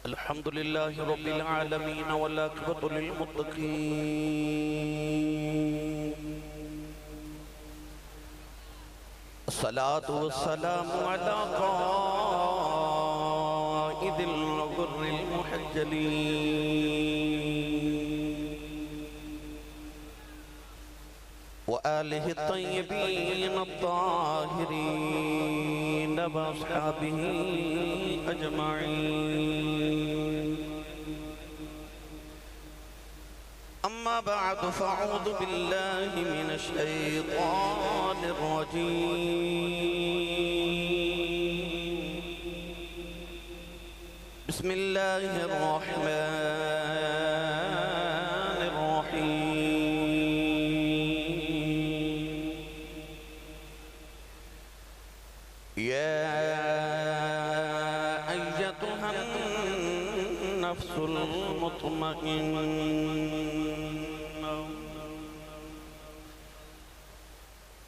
الحمد لله رب العالمين والعاقبة للمتقين الصلاة والسلام على قائد الغر المحجلين وآله الطيبين الطاهرين وأصحابه أجمعين أما بعد فأعوذ بالله من الشيطان الرجيم بسم الله الرحمن الرحيم يا أيتها النفس المطمئنة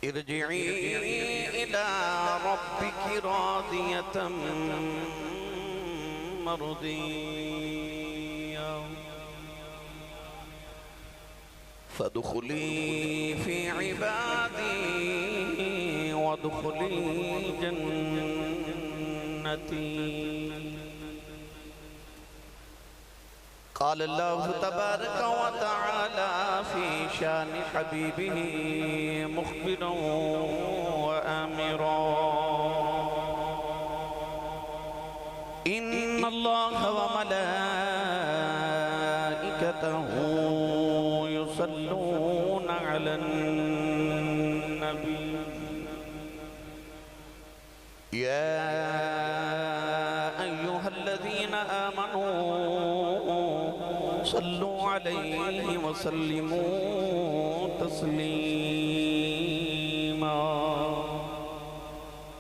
ارجعي إلى ربك راضية مرضية فادخلي في عبادي وادخلي جنتي. قال الله تبارك وتعالى في شان حبيبه مخبرا وآمرا إن الله وملائكته يصلون على النبي يا أيها الذين آمنوا صلوا عليه وسلموا تسلیما.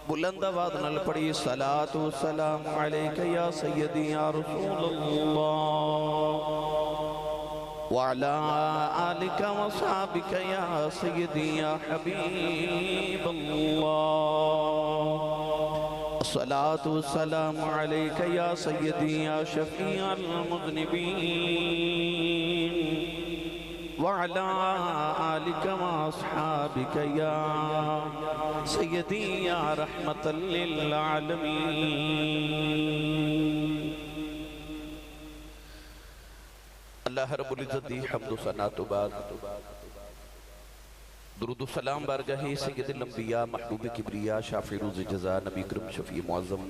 بلند آواز نال پڑھی صلاۃ و سلام علیک یا سیدی یا رسول اللہ وعلا آلک و صحابک یا سیدی یا حبیب اللہ. الصلاة والسلام عليك يا سيدي يا شفيع المذنبين وعلى آلك وأصحابك يا سيدي يا رحمة للعالمين. اللہ رب العزت دی حمد و ثنا تو بعد درود و سلام بارگاہ سید الانبیاء محبوب کبریاء شافع روز جزا نبی کرم شفیع معظم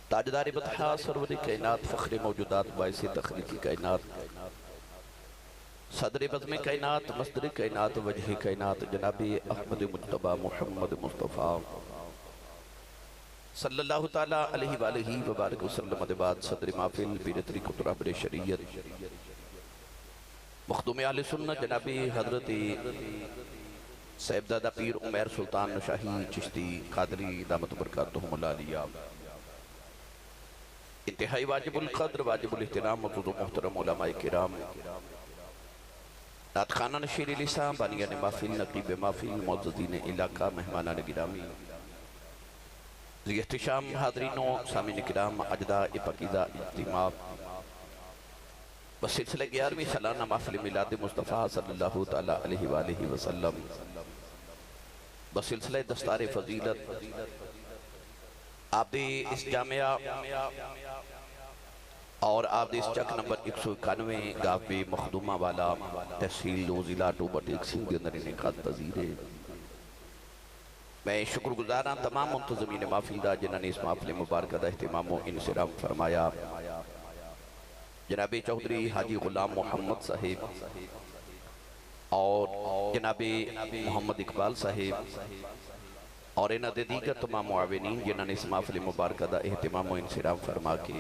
تاجدار بطحا سرور کائنات فخر موجودات باعث تخلیق کائنات صدر بزم کائنات مصدر کائنات وجہ کائنات جناب احمد مجتبہ محمد مصطفیٰ صلی اللہ تعالیٰ علیہ وآلہ وبارک وسلم بعد صدر محفل پیر طریقۃ رہبر شریعت مخدوم اہل سنت جناب حضرت صاحبزادہ پیر عمیر سلطان شاہی چشتی قادری دامت برکاتہم العالیہ انتہائی واجب القدر واجب الاحترام معزز و محترم علماء کرام نعت خانہ نشیر لسان بانیان محفل نقیب محفل معززین علاقہ مہمانان گرامی ذی احتشام حاضرین و سامعین کرام اجداء پاکیزہ اجتماع بسلسلہ 11ویں سالانہ محفل میلاد مصطفیٰ صلی اللہ علیہ وآلہ وسلم بسلسلہ دستار فضیلت آپ دی اس جامعہ اور آپ دی اس چک نمبر 191 گاوے مخدومہ والا تحصیل ضلع ٹوبٹ ایک سنگ اندر انعقاد پذیر ہے. میں شکر گزاراں تمام منتظمین محفل دا جنہوں نے اس محفل مبارکہ دا اہتمام و انصرام فرمایا. جناب چودھری حاجی غلام محمد صاحب اور جناب محمد اقبال صاحب اور انہاں دے دیگر تمام معاونین جنہوں نے اس محفل مبارکہ دا اہتمام و انصرام فرما کے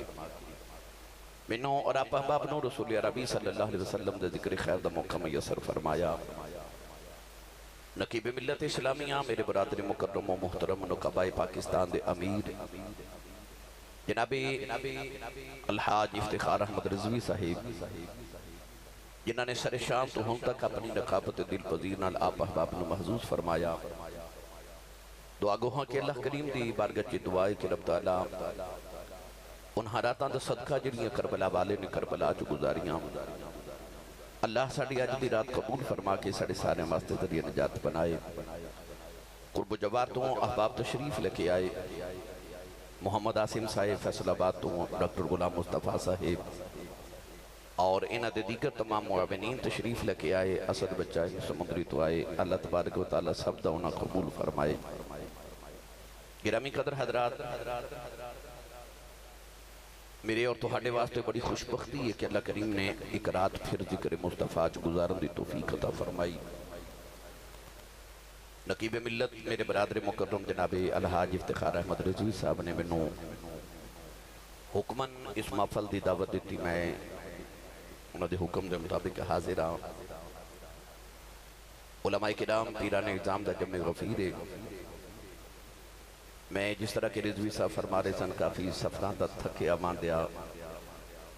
منوں اور آپ احباب نو رسول عربی صلی اللہ علیہ وسلم دے ذکر خیر دا موقع میسر فرمایا. نقیب ملت اسلامیہ میرے برادر مکرم و محترم نقبۂ پاکستان دے امیر جناب الحاج افتخار احمد رضوی صاحب جنہوں نے سر شام تو ہم تک اپنی نقابت دل پذیر نال آپ احباب نو محظوظ فرمایا. دعا گوہاں کہ اللہ کریم دی بارگاہ چی دعائے کہ رب تعالیٰ ان حالاتاں دا صدقہ جڑیاں کربلا والے نے کربلا چ گزاریاں اللہ ساڑی اج دی رات قبول فرما کے ساڑے سارے واسطے ذریعہ نجات بنائے قرب و جوار تو احباب تشریف لے کے آئے محمد عاصم صاحب فیصل آباد تو ڈاکٹر غلام مصطفیٰ صاحب اور انہاں دے دیگر تمام معاونین تشریف لے کے آئے اسد بچہ سمندری تو آئے اللہ تبارک و تعالیٰ سب دا انہاں قبول فرمائے گرامی قدر حضرات میرے اور تہاڈے واسطے بڑی خوشبختی ہے کہ اللہ کریم نے ایک رات پھر ذکر مصطفیٰ گزارن دی توفیق عطا فرمائی نقیب ملت میرے برادر مکرم جناب الحاج افتخار احمد رضوی صاحب نے منو حکمن اس محفل دی دعوت دیتی میں انہوں دے حکم دے مطابق حاضر ہاں علماء کرام پیران اعظام دا جمع غفیر ہے میں جس طرح کہ رضوی صاحب فرما رہے سن کافی سفران دا تھکے آمان دیا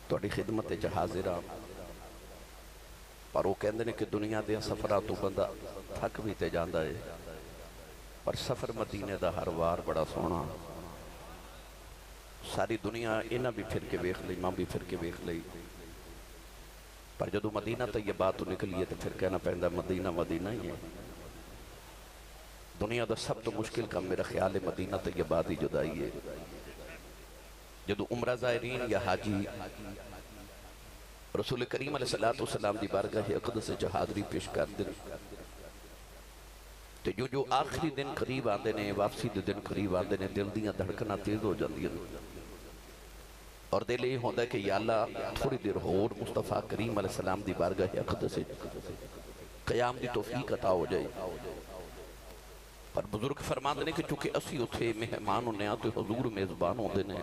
توڑی خدمت چا حاضر ہاں پر وہ کہندے نے کہ دنیا دے سفران تو بندہ تھک بھی تے جاندہ ہے پر سفر مدینے دا ہر وار بڑا سونا ساری دنیا انہاں بھی پھر کے بیخ لئی ماں بھی پھر کے بیخ لئی پر جدو مدینہ طیبہ تو نکلیے تو پھر کہنا پہندہ مدینہ مدینہ ہی ہے دنیا دا سب تو مشکل کام میرا خیال ہے مدینہ طیبہ دی جدائی ہے جدو عمرہ زائرین یا حاجی رسول کریم علیہ السلام دی بارگاہ اقدس سے حاضری پیش کر دن تو جو آخری دن قریب آندے نے واپسی دے دن قریب آندے نے دل دیاں دھڑکنا تیز ہو جاندی ہیں اور دل یہ ہوندہ ہے کہ یا اللہ تھوڑی دیر اور مصطفیٰ کریم علیہ السلام دی بارگاہ اقدس سے قیام دی توفیق عطا ہو جائے پر بزرگ فرماندے نے کہ چونکہ اسی اتھے مہمان ہونے آتے حضور میزبان ہوندے نے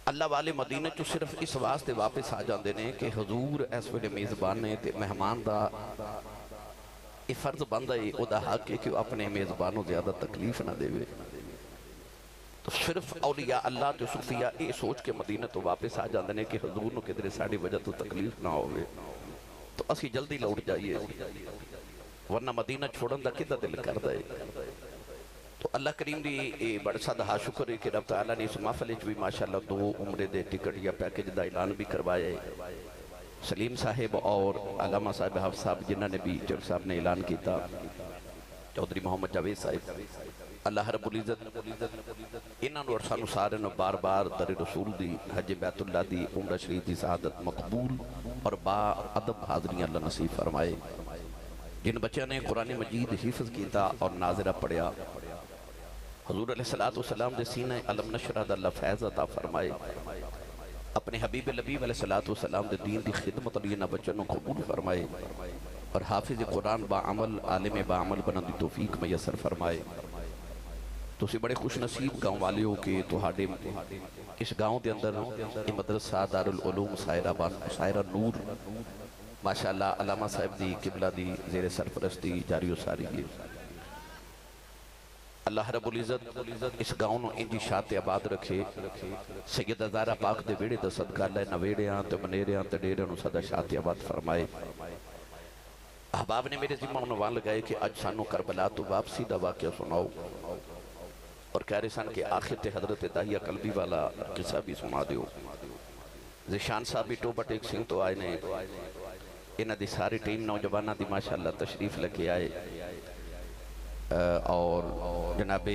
اللہ والے مدینہ چو صرف اس واسطے واپس آ جاندے نے کہ حضور اس ویلے میزبان نے تے مہمان دا یہ فرض بندہ ہے او دا حق ہے کہ اپنے میزبانوں زیادہ تکلیف نہ دے وے تو صرف اولیاء اللہ تے صوفیاء یہ سوچ کے مدینہ تو واپس آ جاندے نے کہ حضور نو کدھر ساڑی وجہ تو تکلیف نہ ہوئے تو اسی جلدی لوٹ جائیے ورنہ مدینہ چھوڑن دا کدھا دل کر دائے تو اللہ کریم دی بڑا صدحہ شکر ہے کہ رب تعالیٰ نے اس محفل بھی ماشاءاللہ 2 عمرے دے ٹکٹ یا پیکج دا اعلان بھی کروائے سلیم صاحب اور علامہ صاحب حافظ صاحب جنہ نے بھی چر صاحب نے اعلان کیتا چودھری محمد جاوید صاحب اللہ رب العزت انہاں اور سانو سارے نو بار بار در رسول دی حج بیت اللہ دی عمرہ شریف دی سعادت مقبول اور با ادب حاضریاں اللہ نصیب فرمائے جن بچے نے قرآن مجید حفظ کیتا اور ناظرہ پڑھیا حضور علیہ السلام دے سینہ علم نشرہ دا اللہ فیض عطا فرمائے اپنے حبیب لبیب علیہ السلام دے دین دی خدمت علیہ بچنوں قبول فرمائے اور حافظ قرآن با عمل عالم با عمل بنا دی توفیق میسر فرمائے تو اسی بڑے خوش نصیب گاؤں والے ہو کہ توہاڈے اس گاؤں دے اندر یہ مدرسہ دارالعلوم سائرہ نور ماشاءاللہ علامہ صاحب دی قبلہ دی زیر سرپرستی جاری و ساری ہے اللہ رب العزت اس گاؤں نو انجی شاعت آباد رکھے سید ازارہ پاک دے ویڑے دا صدقہ اللہ نویڑیاں تے منیریاں تے ڈیریاں نو صدا شاعت آباد فرمائے احباب نے میرے ذمہ عنوان لگائے کہ آج سانو کربلا تو واپسی دا واقعہ سناؤ اور کہہ رہے سن کہ آخر تے حضرت داہیہ قلبی والا قصہ بھی سنا دیو زشان صاحب بھی ٹوبٹ ایک سنگ تو آئے نے انہ دی ساری ٹیم نوجوانہ دی ماشاءاللہ تشریف لکے آئے اور جناب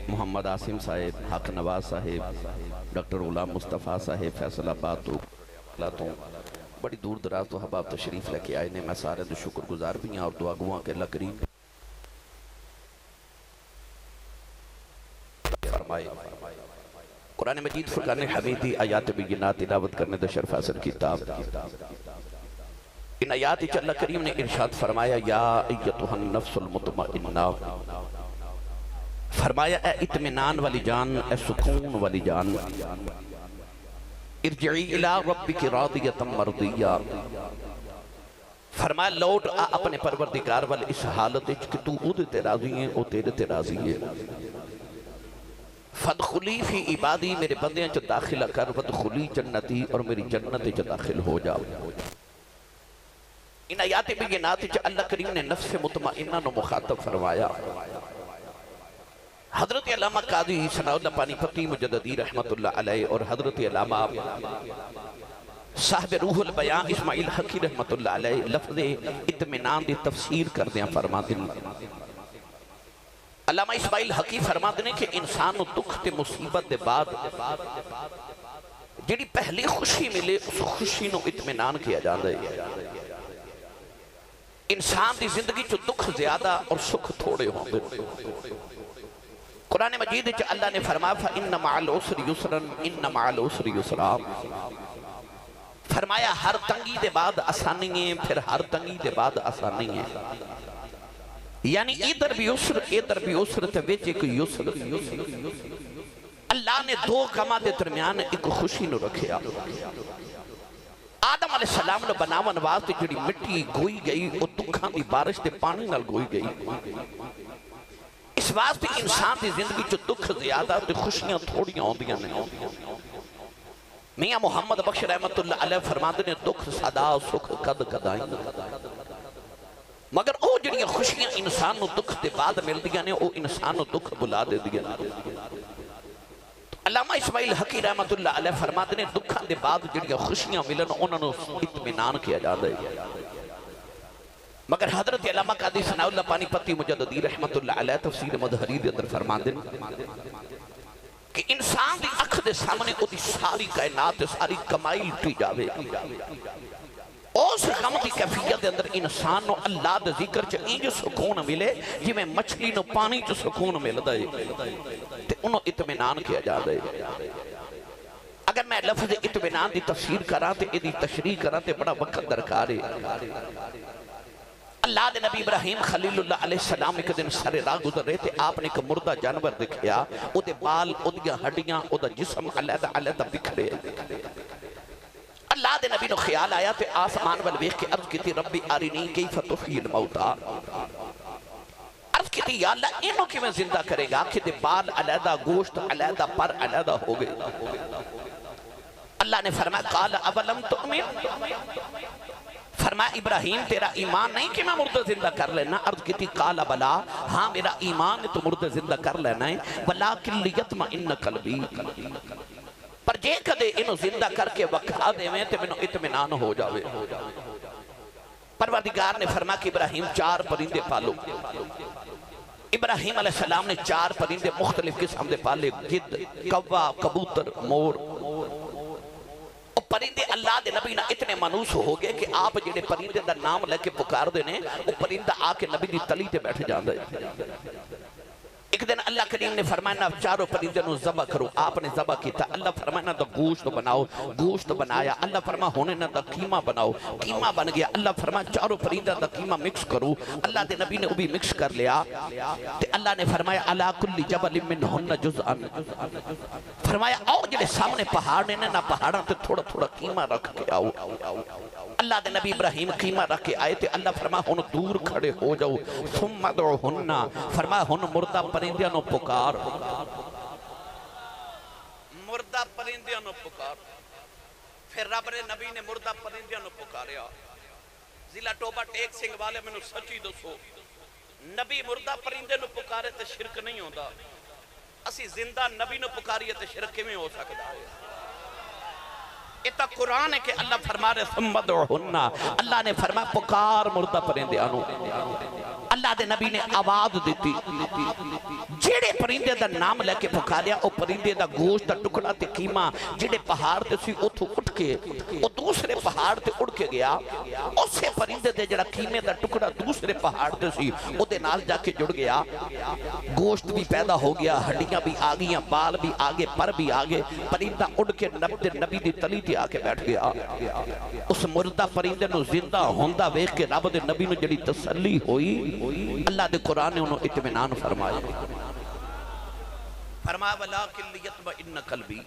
محمد عاصم صاحب حق نواز صاحب ڈاکٹر غلام مصطفیٰ صاحب فیصل آباد تو بڑی دور دراز تو حباب تشریف لکے آئے نے میں سارے دو شکر گزار بھی ہیں اور دعا گواں کے اللہ کریم فرمائے قرآن مجید فرقان حمیدی آیات بینات تلاوت کرنے دا شرف حاصل کتاب ان آیات اچھ اللہ کریم نے ارشاد فرمایا یا ایتها النفس المطمئنہ فرمایا اے اطمینان والی جان اے سکون والی جان ارجعی الى ربک راضیتا مرضیہ فرمایا لوٹ اپنے پروردگار والی اس حالت اچھ کہ تو خود تے راضی ہیں او تیرے تے راضی ہے فادخلی فی عبادی میرے بندیاں چا داخلہ کر فادخلی جنتی اور میری جنت چا داخل ہو جاؤ ان آیات بینات چا اللہ کریم نے نفس مطمئنہ نو مخاطب فرمایا حضرت علامہ قاضی ثناء اللہ پانی پتی مجددی رحمت اللہ علیہ اور حضرت علامہ صاحب روح البیان اسماعیل حقی رحمت اللہ علیہ لفظ اطمینان دی تفسیر کر دیا فرما دیں. علامہ اسماعیل حقی فرما دیں کہ انسان نو دکھ تے مصیبت دے بعد جڑی پہلی خوشی ملے اس خوشی نو اطمینان کیا جاندہ ہے. انسان دی زندگی چو دکھ زیادہ اور سکھ تھوڑے ہوں گے. قرآن مجید وچ اللہ نے فرمایا فَإِنَّ مَعَ الْعُسْرِ يُسْرًا إِنَّ مَعَ الْعُسْرِ يُسْرًا. فرمایا ہر تنگی دے بعد آسانی ہیں پھر ہر تنگی دے بعد آسانی ہیں. یعنی ادھر بھی عسر تے وچ ایک یسر. اللہ نے دو غماں دے درمیان ایک خوشی نو رکھیا. آدم علیہ السلام نے بناون واسطے جڑی مٹی گوئی گئی او دکھاں دی بارش تے پانی نال گوئی گئی. اس واسطے انسان دی زندگی چو دکھ زیادہ تے خوشیاں تھوڑیاں ہوندیاں نے. میاں محمد بخش رحمت اللہ علیہ فرماتے نے دکھ صدا سکھ قد قدائیں مگر او جڑیاں خوشیاں انسان نو دکھ دے بعد مل دیاں نے او انسان نو دکھ بلا دے دیاں. علامہ اسماعیل حقی رحمت اللہ علیہ فرماتے نے دکھاں دے بعد جڑیاں خوشیاں ملن انہوں نے اطمینان کیا جا دے. مگر حضرت علامہ قاضی ثناء اللہ پانی پتی مجددی رحمت اللہ علیہ تفسیر مظہری دے اندر فرماتے کہ انسان دی اکھ دے سامنے او دی ساری کائنات ساری کمائی لٹی جاوے. اس غم دی کیفیت دے اندر انسان نو اللہ دے ذکر چ انج سکون ملے جی میں مچھلی نو پانی چ سکون ملدا ہے تے انہوں اطمینان کیا جا دے. اگر میں لفظ اطمینان دی تفسیر کراں تے ادی تشریح کراں تے بڑا وقت درکار ہے. اللہ دے نبی ابراہیم خلیل اللہ علیہ السلام ایک دن سارے راہ گزر رہے تھے. آپ نے ایک مردہ جانور دکھیا او دے بال او دیا ہڈیاں او دا جسم علیحدہ علیحدہ بکھرے. اللہ دے نبی نو خیال آیا تے آسمان وال ویکھ کے عرض کی تھی ربی آرینی کیف تحیی الموتیٰ. عرض کی تھی یا اللہ انہوں کی میں زندہ کرے گا کہ دے بال علیحدہ گوشت علیحدہ پر علیحدہ ہو گئے. اللہ نے فرمایا قال اولم تؤمن فرمایا ابراہیم تیرا ایمان نہیں کہ میں مردہ زندہ کر لینا. عرض کی تھی قال بلا ہاں میرا ایمان ہے تو مردہ زندہ کر لینا ہے ولیکن لیطمئن قلبی پر جے کدے انہوں زندہ کر کے وکھا دے میں تے میں اطمینان ہو جاوے. پروردگار نے فرمایا کہ ابراہیم 4 پرندے پالو. ابراہیم علیہ السلام نے 4 پرندے مختلف قسم دے پالے گد کوا کبوتر مور. پرندے اللہ دے نبی نہ اتنے منوس ہو گئے کہ آپ جنہیں پرندے دا نام لے کے پکار دینے وہ پرندہ آ کے نبی دی تلی تے بیٹھ جاندے. ایک دن اللہ کریم نے فرمایا نا 4 پرندے نو ذبح کرو. آپ نے ذبح کیتا. اللہ فرمایا نا دا گوشت بناؤ. گوشت بنایا. اللہ فرمایا ہونے نا دا قیمہ بناؤ. قیمہ بن گیا. اللہ فرمایا 4 پرندہ دا قیمہ مکس کرو. اللہ دے نبی نے وہ بھی مکس کر لیا. تے اللہ نے فرمایا علا کل جبل منہن جزءن فرمایا آؤ جلے سامنے پہاڑ نے نا پہاڑاں تے تھوڑا تھوڑا قیمہ رکھ کے آؤ. اللہ دے نبی ابراہیم قیمہ رکھ کے آئے تے اللہ فرمایا ہن دور کھڑے ہو جاؤ ثم ادعوہن فرمایا ہن مردہ پرندیاں نو پکار. مردہ پرندیاں نو پکار. پھر رب نے نبی نے مردہ پرندیاں نو پکاریا. ضلع ٹوبہ ٹیک سنگھ والے میں نو سچی دسو نبی مردہ پرندے نو پکارے تے شرک نہیں ہوتا. اسی زندہ نبی نو پکاریے تے شرک میں ہو سکتا ہے. اتا قرآن ہے کہ اللہ فرما رہے ثم ادعوہن اللہ نے فرمایا پکار مردہ پرندیاں نو. اللہ دے نبی نے آواز دیتی. جیڑے پرندے دا نام لے کے پکاریا او پرندے دا گوشت دا ٹکڑا تے قیمہ جیڑے پہاڑ تے سی اتھو اٹھ کے او دوسرے پہاڑ تے اڑ کے گیا. اسے پرندے دے جڑا قیمے دا ٹکڑا دوسرے پہاڑ تے سی او دے نال جا کے جڑ گیا. گوشت بھی پیدا ہو گیا. ہڈیاں بھی آگئیاں. بال بھی آگے. پر بھی آگے. پرندہ اڑ کے نبی دی تلی تے آ کے بیٹھ گیا. اس مردہ پرندے نو زندہ ہوندہ ویکھ کے رب دے نبی نو جڑی تسلی ہوئی اللہ دے قرآن نے انہوں اطمینان فرمایا. فرمایا ولیکن لیطمئن قلبی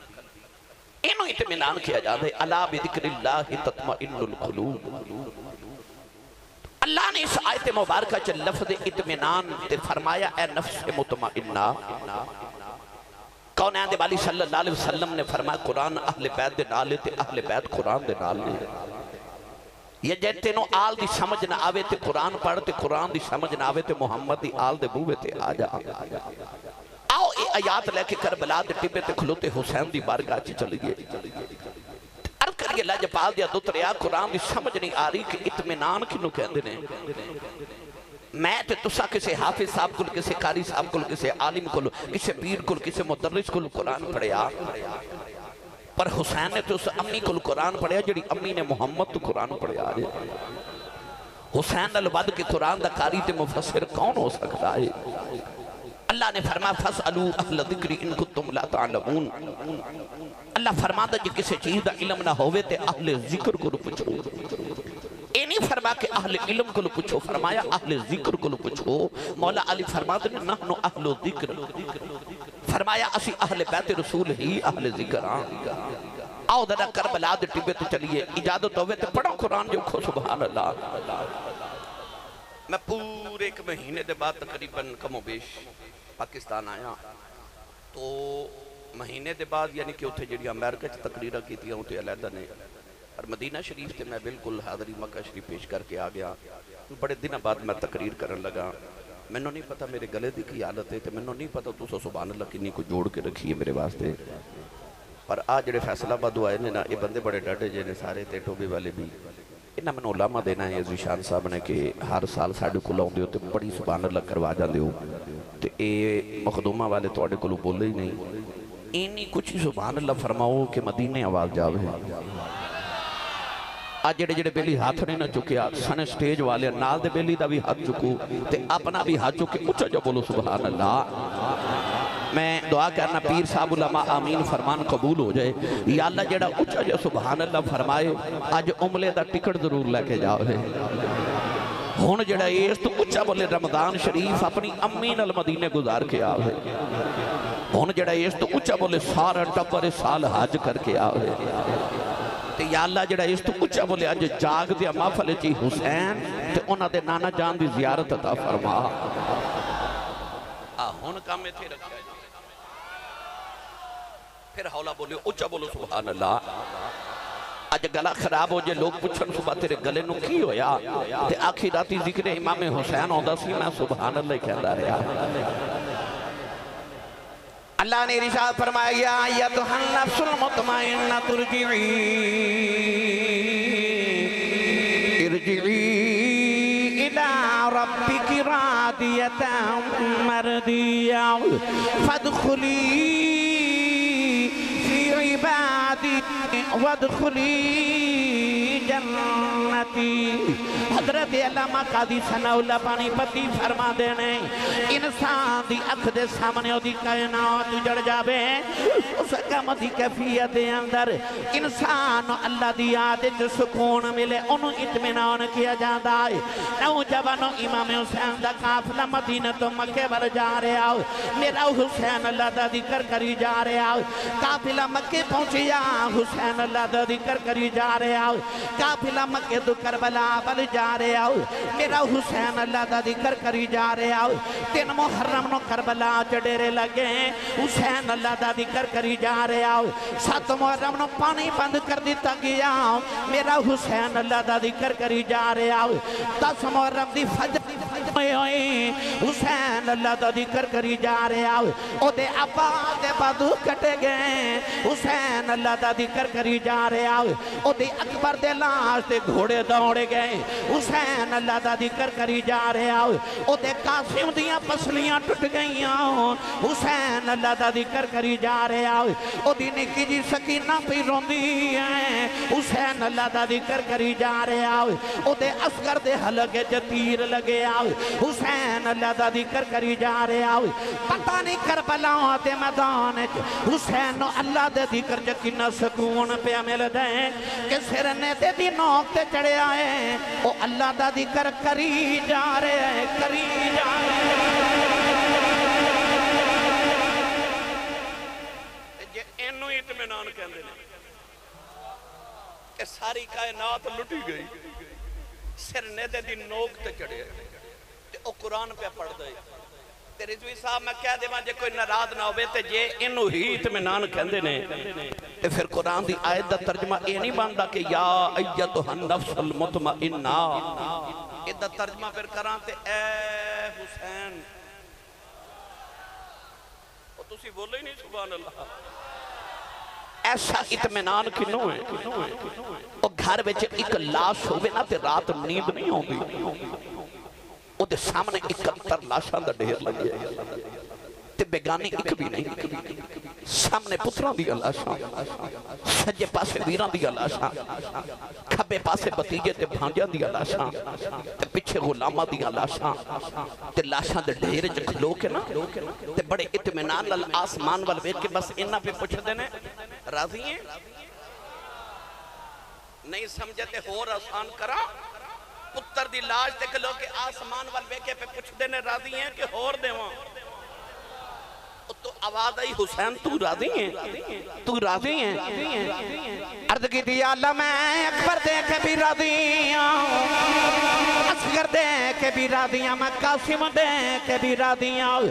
انہوں اطمینان کیا جاتا ہے. الا بذکر اللہ تطمئن القلوب. اللہ نے اس آیت مبارکہ چ لفظ اطمینان تے فرمایا اے نفس مطمئنہ. کون دے والی صلی اللہ علیہ وسلم نے فرمایا قرآن اہل بیت دے نالے تے اہل بیت قرآن دے نالے. یہ جے تینوں آل دی سمجھ نہ آوے تے قرآن پڑھ تے قرآن دی سمجھ نہ آوے تے محمد دی آل دے بوے تے آ جا. آیات لے کے کربلا دے ٹبے تے کھلوتے حسین دی بارگاہ چ چلی گئے عرض کریے لاجپال دیا دتریا قرآن دی سمجھ نہیں آ رہی کہ اطمینان کنوں کہندے نے میں تے تسا کسے حافظ صاحب کل کسے قاری صاحب کل کسے عالم کل کسے پیر کل کسے مدرس کل قرآن پڑھیا پر حسین نے تو اس امی کل قرآن پڑھیا جڑی امی نے محمد تو قرآن پڑھیا حسین البد کے قرآن دا قاری تے مفسر کون ہو سکتا ہے اللہ نے فرمایا فَاسْأَلُوا أَهْلَ ذِكْرِ إِن كُنتُمْ لَا تَعْلَمُونَ اللہ فرماتا جی کسے چیز دا علم نہ ہوئے تے اہل ذکر کو پوچھو اے نہیں فرما کہ اہل علم کو پوچھو فرمایا اہل ذکر کو پوچھو مولا علی فرماتے ہیں نحن اہل ذکر فرمایا اسی اہل بیت رسول ہی اہل ذکر آؤ دادا کربلا دے ٹبے تو چلیے اجازت ہوئے تے پڑھو قرآن جو کھو سبحان اللہ میں پورے ایک مہینے دے بعد تقریباً کم و بیش پاکستان آیا تو مہینے دے بعد یعنی کہ اتھے جڑی امریکہ چھ تقریرہ کی تھی اتھے علیحدہ نے اور مدینہ شریف تے میں بالکل حاضری مکہ شریف پیش کر کے آگیا بڑے دن بعد میں تقریر کرن لگا میں نے نہیں پتا میرے گلے دی کی حالت ہے تو میں نے نہیں پتا تو سبحان اللہ کنی کو جوڑ کے رکھی ہے میرے واسطے پر آج جڑے فیصلہ آباد آئے نے نا یہ بندے بڑے ڈاڈے جے نے سارے تے ٹوبے والے بھی انہاں میں نے علامہ دینا ہے عزیشان صاحب نے کہ ہر سال ساڑھے کو لاؤں دے ہو تے بڑی سبحان اللہ کروا جان دے ہو تے اے مخدومہ والے توڑے کو بولے ہی نہیں اینی کچھ سبحان اللہ فرماؤ کہ مدینے آواز جاوے آج جڑے جڑے بیلی ہاتھ نہیں نہ چکیا سنے سٹیج والے نال دے بیلی دا بھی ہاتھ چکو تے اپنا بھی ہاتھ چکے اچھا جو بولو سبحان اللہ میں دعا کرنا پیر صاحب علماء آمین فرمان قبول ہو جائے یا اللہ جڑا اچھا جو سبحان اللہ فرمائے آج عملے دا ٹکٹ ضرور لے کے جاؤ ہے ہون جڑا ایس تو اچھا بولے رمضان شریف اپنی امین المدینے گزار کے آؤ ہے ہون جڑا ایس تو اچھا بولے سارا ٹپر سال حج کر کے آؤ ہے تے یا اللہ جڑا اس تو اچھا بولے اج جاگ دیا محفل چی حسین تے انہاں دے نانا جان دی زیارت عطا فرما ہن کام ایتھے رکھیا ہے پھر حولا بولے اچھا بولو سبحان اللہ اج گلا خراب ہو جے لوگ پوچھن صبح تیرے گلے نو کی ہویا تے آخری راتی ذکر امام حسین ہوندا سی میں سبحان اللہ کہندا رہیا اللہ نے ارشاد فرمایا یا ایتھا النفس المطمئنہ ارجعی الی ربک راضیۃ مرضیہ فادخلی فی عبادی وادخلی جنتی حضرت علامہ قاضی ثناء اللہ پانی پتی فرما دینے انسان دی اکھ دے سامنے دی کائنات جڑ جاوے اس کم دی کیفیت دے اندر انسان اللہ دی یاد جو سکون ملے انہوں اطمینان کیا جاندہ ہے نوجوانوں امام حسین دا قافلہ مدینہ تو مکہ بر جا رہے آؤ میرا حسین اللہ دا ذکر کری جا رہے آؤ قافلہ مکہ پہنچیا حسین اللہ دا ذکر کری جا رہے آؤ قافلہ مکہ تو کربلا بل جا رہے آؤ میرا حسین اللہ دا ذکر کری جا رہے آؤ 3 محرم نو کربلا چڑیرے لگے حسین اللہ دا ذکر کری جا رہے آؤ 7 محرم نو پانی بند کر دیتا گیا میرا حسین اللہ دا ذکر کری جا رہے آؤ 10 محرم دی فجر حسین اللہ دا ذکر کری جا رہے آؤ او دے ابا دے بادو کٹے گئے حسین اللہ دا ذکر کری جا رہے آؤ او دے اکبر دے لاش دے گھوڑے دوڑے گئے حسین اللہ دا ذکر کری جا رہے آؤ او دے قاسم دیاں پسلیاں ٹوٹ گئیاں حسین اللہ دا ذکر کری جا رہے آؤ او دی نکی جی سکینہ پہ روندی ہے حسین اللہ دا ذکر کری جا رہے آؤ او دے اسگر دے حلقے جتیر لگے آؤ حسین اللہ دا ذکر کری جا رہے آؤ پتہ نہیں کربلا دے میدان حسین اللہ دے ذکر جکینہ سکون پہ مل دیں کہ سرنے دے دی نوک تے چڑھے آئے او اللہ دا ذکر کری جا رہے ہیں کری جا رہے جے اینو اطمینان کہندے نے کہ ساری کائنات لٹی گئی سرنے دے دی نوک تے چڑھے تے او قرآن پہ پڑھ دے تے رضوی صاحب میں کہہ دے ماں جے کوئی نراد نہ ہوئے تے جے انہوں ہی اطمینان کہندے نے تے پھر قرآن دی آیت دا ترجمہ یہ نہیں باندھا کہ یا ایتھا النفس المطمئنہ یہ دا ترجمہ پھر کران تے اے حسین تسی بولے ہی نہیں سبحان اللہ. ایسا اطمینان کنوں ہے وہ گھر وچ ایک لاش ہوئے نا تے رات نیند نہیں ہوندی وہ دے سامنے 71 لاشاں دا ڈھیر لگے تے بیگانی ایک بھی نہیں سامنے پتراں دی لاشاں سجے پاسے ویراں دی لاشاں کھبے پاسے بتیجے تے بھانجاں دی لاشاں تے پیچھے غلاماں دی لاشاں تے لاشاں دے ڈھیر وچ کھلو کے نا تے بڑے اطمینان نال آسمان ول ویکھ کے بس انہاں پہ پوچھدے نے راضی ہیں نہیں سمجھتے ہور آسان کرا پتر دی لاش تے کھلو کے آسمان وال ویکھ کے پوچھدے نے راضی ہیں کہ ہور دیواں تو آواز آئی حسین تو راضی ہیں تو راضی ہیں عرض کی تھی اللہ میں اکبر دے کے بھی راضی ہوں اصغر دے کے بھی راضی ہوں میں قاسم دے کے بھی راضی ہوں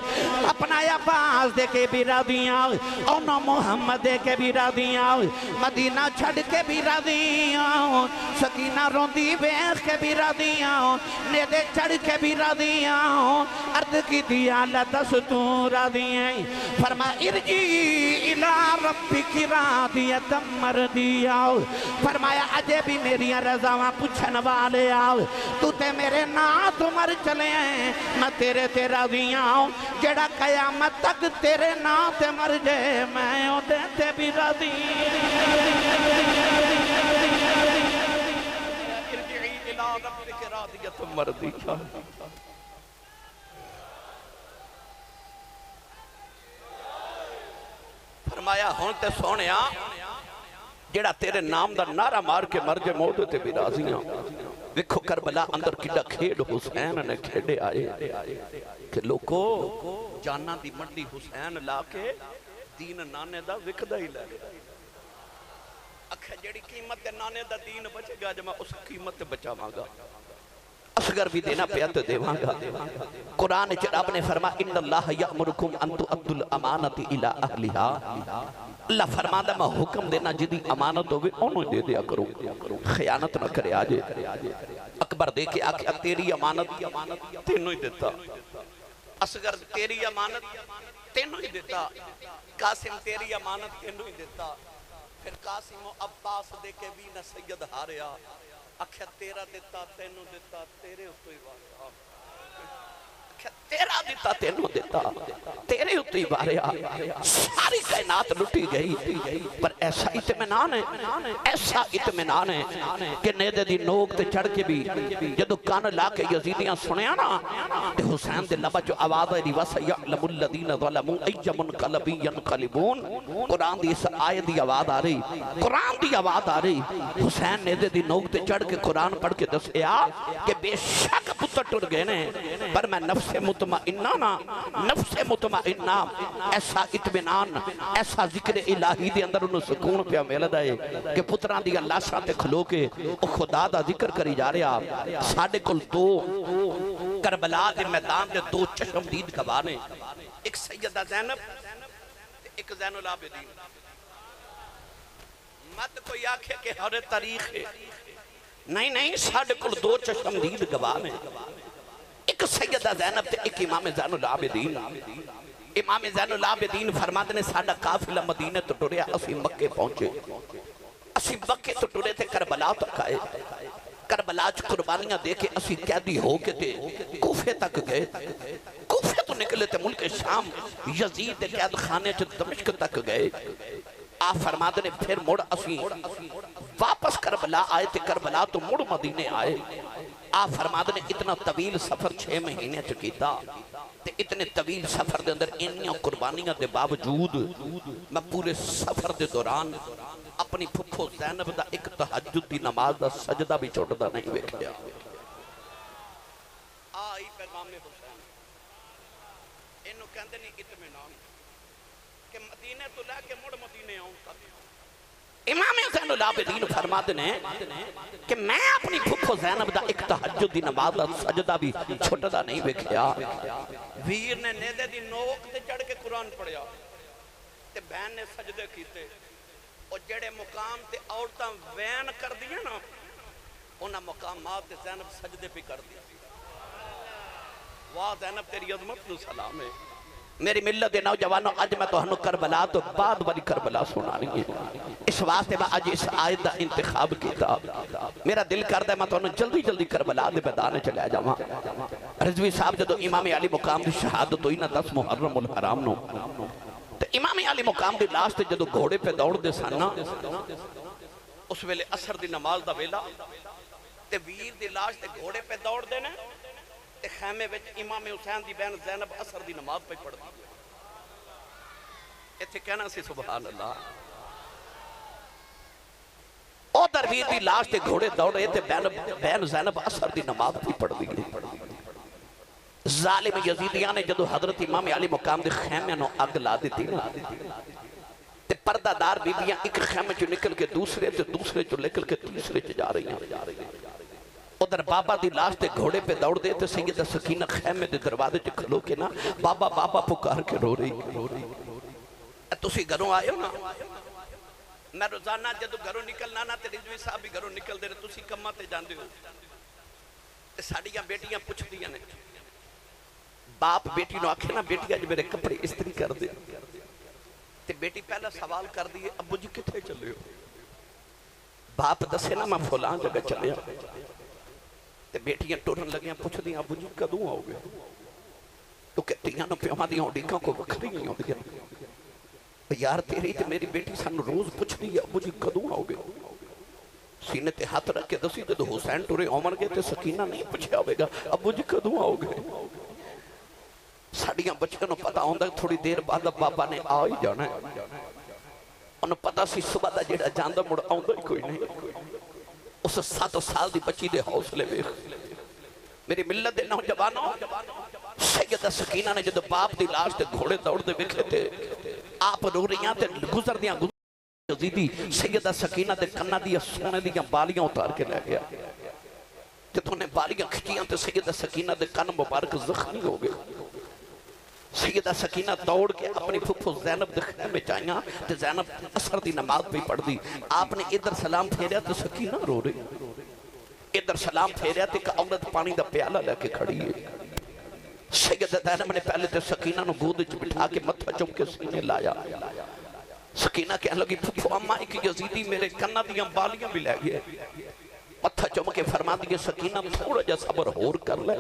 اپنا عباس دے کے بھی راضی ہوں اونا محمد دے کے بھی راضی ہوں مدینہ چھڑ کے بھی راضی ہوں سکینہ روندی بیخ کے بھی راضی ہوں نیدے چڑھ کے بھی راضی ہوں عرض کی تھی اللہ دس تو راضی ہیں فرما ارجی الى ربک راضیۃ مرضیہ فرمایا اجے بھی میری رضاواں پوچھن والے آؤ تو تے میرے نام تو مر چلے ہیں میں تیرے تے راضی ہوں جڑا قیامت تک تیرے نام تے مر جائے میں اودے تے بھی راضی ارجی الى ربک راضیۃ مرضیہ فرمایا ہون تے سونیا جیڑا تیرے نام دا نعرہ مار کے مر جے موت تے بھی راضی ہاں دیکھو کربلا اندر کڈا کھیڑ حسین نے کھیڑے آئے کہ لوکو جانا دی منڈی حسین لا کے دین نانے دا وکدا ہی لے اکھے جیڑی قیمت نانے دا دین بچے گا جب میں اس قیمت بچاواں گا اصغر بھی دینا پیا تو دیواں گا قرآن رب نے فرما ان اللہ یأمرکم ان تؤدوا الامانۃ الی اہلھا اللہ فرماتا میں حکم دینا جدی امانت ہوئے انہوں دے دیا کرو خیانت نہ کرے آجے اکبر دیکھے آکھا تیری امانت تینوں ہی دیتا اصغر تیری امانت تینوں ہی دیتا قاسم تیری امانت تینوں ہی دیتا پھر قاسم و عباس دے کے بھی نہ سید ہاریا اکھا تیرا دیتا تینوں دیتا تیرے اتو ہی واریا اکھا تیرا دیتا تینوں دیتا تیرے اتو ہی واریا ساری کائنات لٹی گئی پر ایسا اطمینان ہے کہ نیدے دی نوک تے چڑھ کے بھی جدو کان لا کے یزیدیاں سنیا نا تے حسین دے لبا جو آواز ہے وَسَيَعْلَمُ الَّذِينَ ظَلَمُوا أَيَّ مُنْقَلَبٍ يَنْقَلِبُونَ قرآن دی اس آیت دی آواز آ رہی حسین نیدے دی نوک تے چڑھ کے قرآن پڑھ کے دسیا کہ بے شک پتر ٹر گئے نے پر میں نفس مطمئنہ ایسا اطمینان ایسا ذکر الہی دے اندر انہوں سکون پہ ملد ہے کہ پتران دی اللہ ساتھ کھلو کے خدا دا ذکر کری جا رہے آپ ساڑھے کل دو کربلا دے میدان دے دو چشم دید گوانے ایک سیدہ زینب ایک زین العابدین مت کوئی آکھے کہ ہر تاریخ ہے نہیں ساڑھے کل دو چشم دید گوانے ایک سیدہ زینب تے ایک امام زین العابدین امام زین العابدین فرماتے نے ساڑھا قافلہ مدینہ تو ٹریا اسی مکے پہنچے اسی مکے تو ٹرے تھے کربلا تک آئے کربلا چ قربانیاں دے کے اسی قیدی ہو کے تھے کوفے تک گئے کوفے تو نکلے تھے ملک شام یزید قید خانے چ دمشق تک گئے آپ فرماتے نے پھر مڑ اسی واپس کربلا آئے تھے کربلا تو مڑ مدینے آئے آپ فرماتے نے اتنا طویل سفر 6 مہینے چکیتا تے اتنے طویل سفر دے اندر انیاں قربانیاں دے باوجود میں پورے سفر دے دوران اپنی پھپھو زینب دا ایک تہجد دی نماز دا سجدہ بھی چھوٹا نہیں ویکھیا آئی پیغام حسین انہوں کہندے نہیں اطمینان کہ مدینے تو لے کے مڑ مدینے آؤں تک امام زین العابدین فرماتے ہیں کہ میں اپنی پھپھو زینب دا ایک تہجد دی نماز دا سجدہ بھی چھوٹا نہیں ویکھیا ویر نے نیدے دی نوک تے چڑھ کے قرآن پڑھیا تے بہن نے سجدے کیتے اور جڑے مقام تے عورتاں وین کر دیا نا انہاں مقامات تے زینب سجدے پہ کر دیا واہ زینب تیری عظمت نو سلام ہے میری ملت دے نوجوانوں اج میں تہانوں کربلا تو بعد والی کربلا سنانی ہے اس واسطے میں اج اس آیت دا انتخاب کیتا میرا دل کردا ہے میں تہانوں جلدی جلدی کربلا دے میدان چ لے جاواں رضوی صاحب جدو امام علی مقام دی شہادت ہوئی نا 10 محرم الحرام نو تے امام علی مقام دی لاش تے جدو گھوڑے پہ دوڑ دے سن نا اس ویلے عصر دی نماز دا ویلا تے ویر دی لاش تے گھوڑے پہ دوڑ دے نا تے خیمے وچ امام حسین دی بہن زینب عصر دی نماز پہ پڑھ دی ایتھے کہنا سی سبحان اللہ او درویر دی لاش تے گھوڑے دوڑ رہے تے بہن زینب عصر دی نماز پہ پڑھ دی ظالم یزیدیاں نے جدو حضرت امام علی مقام دے خیمے نو اگ لا دیتی نا تے پردہ دار بیبیاں ایک خیمے چو نکل کے دوسرے چو نکل کے تیسرے چو جا رہی ہیں ادھر بابا دی لاش تے گھوڑے پہ دوڑ دے تے سیدہ سکینہ خیمے دے دروازے چ کھلو کے نا بابا بابا پکار کے رو رہی تسی گھروں آئے ہو نا میں روزانہ جدو گھروں نکلنا نا تے رضوی صاحب بھی گھروں نکل دے رہے تسی کماں تے جاندے ہو تے ساڑیاں بیٹیاں پوچھ دیاں نے باپ بیٹی نو آکھے نا بیٹی آج میرے کپڑے استری کر دے تے بیٹی پہلا سوال کر دیئے ابو جی کتھے چلے ہو باپ دسے نا میں فلان جگہ چلے ہوں تے بیٹیاں ٹورن لگیاں پوچھ دیاں ابو جی کدوں آؤ گے تو کہتی ہیں نا پیوہاں دیاں اڈیکاں کو بکھری نہیں ہوں دیاں یار تیری تے میری بیٹی سن روز پوچھ دی ابو جی کدوں آؤ گے سینے تے ہاتھ رکھ کے دسی جدو حسین ٹورے عمر گئے تے سکینہ نہیں پوچھے آوے گا ابو جی کدوں آؤ گے ساڑیاں بچے نو پتا ہوندہ تھوڑی دیر بعد بابا نے آ ہی جانا ہے انہوں پتا سی صبح دا جیڑا جاندہ مڑ آؤندہ ہی کوئی نہیں اس 7 سال دی بچی دے حوصلے میں میری ملت دے نوجوانوں سیدہ سکینہ نے جدو باپ دی لاش تے گھوڑے دوڑ دے بکھے تھے آپ رو رہیاں تے گزر دیاں یزیدی سیدہ سکینہ دے کنہ دیا سونے دیا بالیاں اتار کے لے گیا جدو نے بالیاں کھچیاں تے سیدہ سکینہ دے کن مبارک زخمی ہو گئے سیدہ سکینہ دوڑ کے اپنی پھپھو زینب دکھنے میں چاہیاں تے زینب عصر دی نماز بھی پڑھ دی آپ نے ادھر سلام پھیریا تے سکینہ رو رہی ادھر سلام پھیریا تے ایک عورت پانی دا پیالہ لے کے کھڑی ہے سیدہ زینب نے پہلے تے سکینہ نو گود وچ بٹھا کے متھا چوم کے سینے لایا سکینہ کہنے لگی پھپھو اماں ایک یزیدی میرے کنہ دیاں بالیاں بھی لے گئے متھا چوم کے فرما دیے سکینہ تھوڑا جا صبر ہور کر لے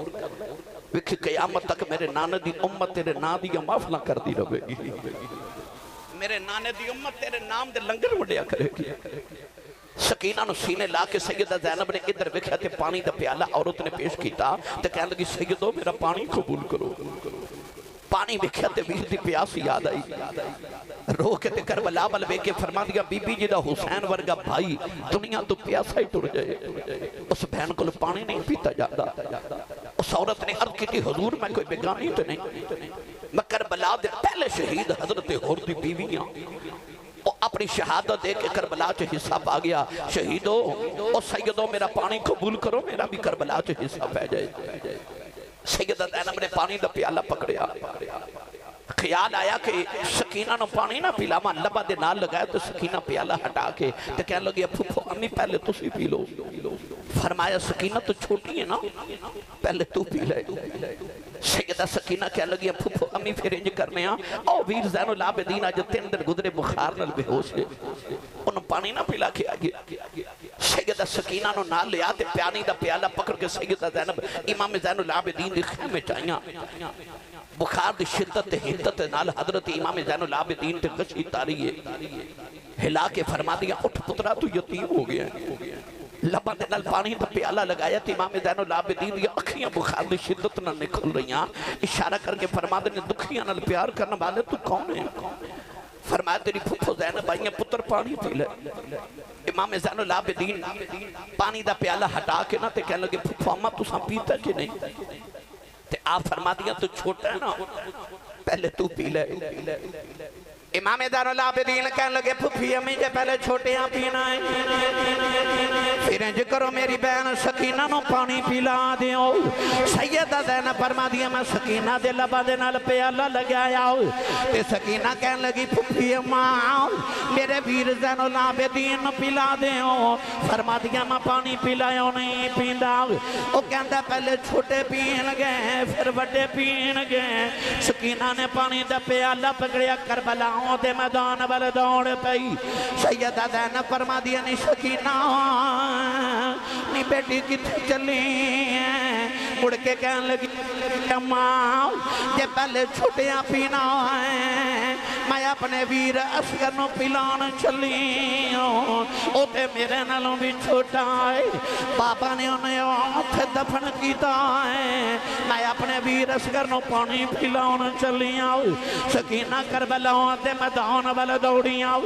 وکھ قیامت تک میرے نانے دی امت تیرے نا دیا محفلہ کر دی رہے گی میرے نانے دی امت تیرے نام دے لنگر وڈیا کرے گی سکینہ نو سینے لا کے سیدہ زینب نے ادھر وکھیا تے پانی دا پیالہ عورت نے پیش کیتا تے کہنے لگی سیدو میرا پانی قبول کرو پانی وکھیا تے ویر دی پیاس یاد آئی رو کے تے کربلا بل بے کے فرما دیا بی بی جی دا حسین ورگا بھائی دنیا تو پیاسا ہی ٹر جائے اس بہن کو پانی نہیں پیتا جاتا اس عورت نے عرض کی تھی حضور میں کوئی بیگانی تو نہیں میں کربلا دے پہلے شہید حضرت حور دی بیویاں وہ اپنی شہادت دے کے کربلا چے حصہ پا گیا شہیدو اور سیدو میرا پانی قبول کرو میرا بھی کربلا چے حصہ پہ جائے سیدہ زینب نے پانی دا پیالہ پکڑیا خیال آیا کہ سکینہ نو پانی نہ پیلا ماں لبا دے نال لگایا تو سکینہ پیالہ ہٹا کے تو کہنے لگی پھپھو امی پہلے تو سی پی لو فرمایا سکینہ تو چھوٹی ہے نا پہلے تو پی لے سیدہ سکینہ کہنے لگی پھپھو امی پھر انج کرنے آ او ویر زین العابدین آج 3 دن گزرے بخار نال بے ہوش ہے انہوں پانی نہ پلا کے آگیا سیدہ سکینہ نو نال لیا تے پیانی دا پیالہ پکڑ کے سیدہ زینب امام زین العابدین دی خیمے چاہیاں بخار دی شدت حدت نال حضرت امام زین العابدین تے غشی تاری ہے ہلا کے فرما دیا اٹھ پترا تو یتیم ہو گیا لبا دے نال پانی دا پیالہ لگایا تے امام زین العابدین دی اکھیاں بخار دی شدت نال نکل رہی ہیں اشارہ کر کے فرما دے نے دکھیاں نال پیار کرنا والے تو کون ہے فرمایا تیری پھپھو زینب آئیاں پتر پانی پی لے امام زین العابدین پانی دا پیالہ ہٹا کے نہ تے کہنے لگے پھپھو اماں تو ساں پیتا کہ نہیں تے آپ فرما دیا تو چھوٹا ہے نا پہلے تو پی لے امام دار العابدین کہنے لگے پھپھی امی کے پہلے چھوٹیاں پینا ہے، پھر انج کرو میری بہن سکینہ نو پانی پلا دیو۔ سیدہ زینب فرما دیا میں سکینہ دے لبا دے نال پیالہ لگایا، تے سکینہ کہنے لگی پھپھی اماں میرے ویر زین العابدین پلا دیو۔ فرما دیا میں پانی پلایا نہیں پیندا، وہ کہندہ پہلے چھوٹے پین گئے پھر بڑے پین گئے۔ سکینہ نے پانی دا پیالہ پکڑیا، کربلا دے میدان بل دوڑ پئی۔ سیدہ زینب فرما دیا نہیں سکینہ نہیں بیٹی کتھے چلی ہیں، مڑ کے کہنے لگی اماں جے پہلے چھوٹیاں پینا ہے میں اپنے ویر اصغر نو پلان چلی ہوں، او تے میرے نالوں بھی چھوٹا ہے، بابا نے انہیں آنکھ دفن کیتا ہے، میں اپنے ویر اصغر نو پانی پلان چلی ہوں۔ سکینہ کربلا دے میدان بل دوڑی آؤ،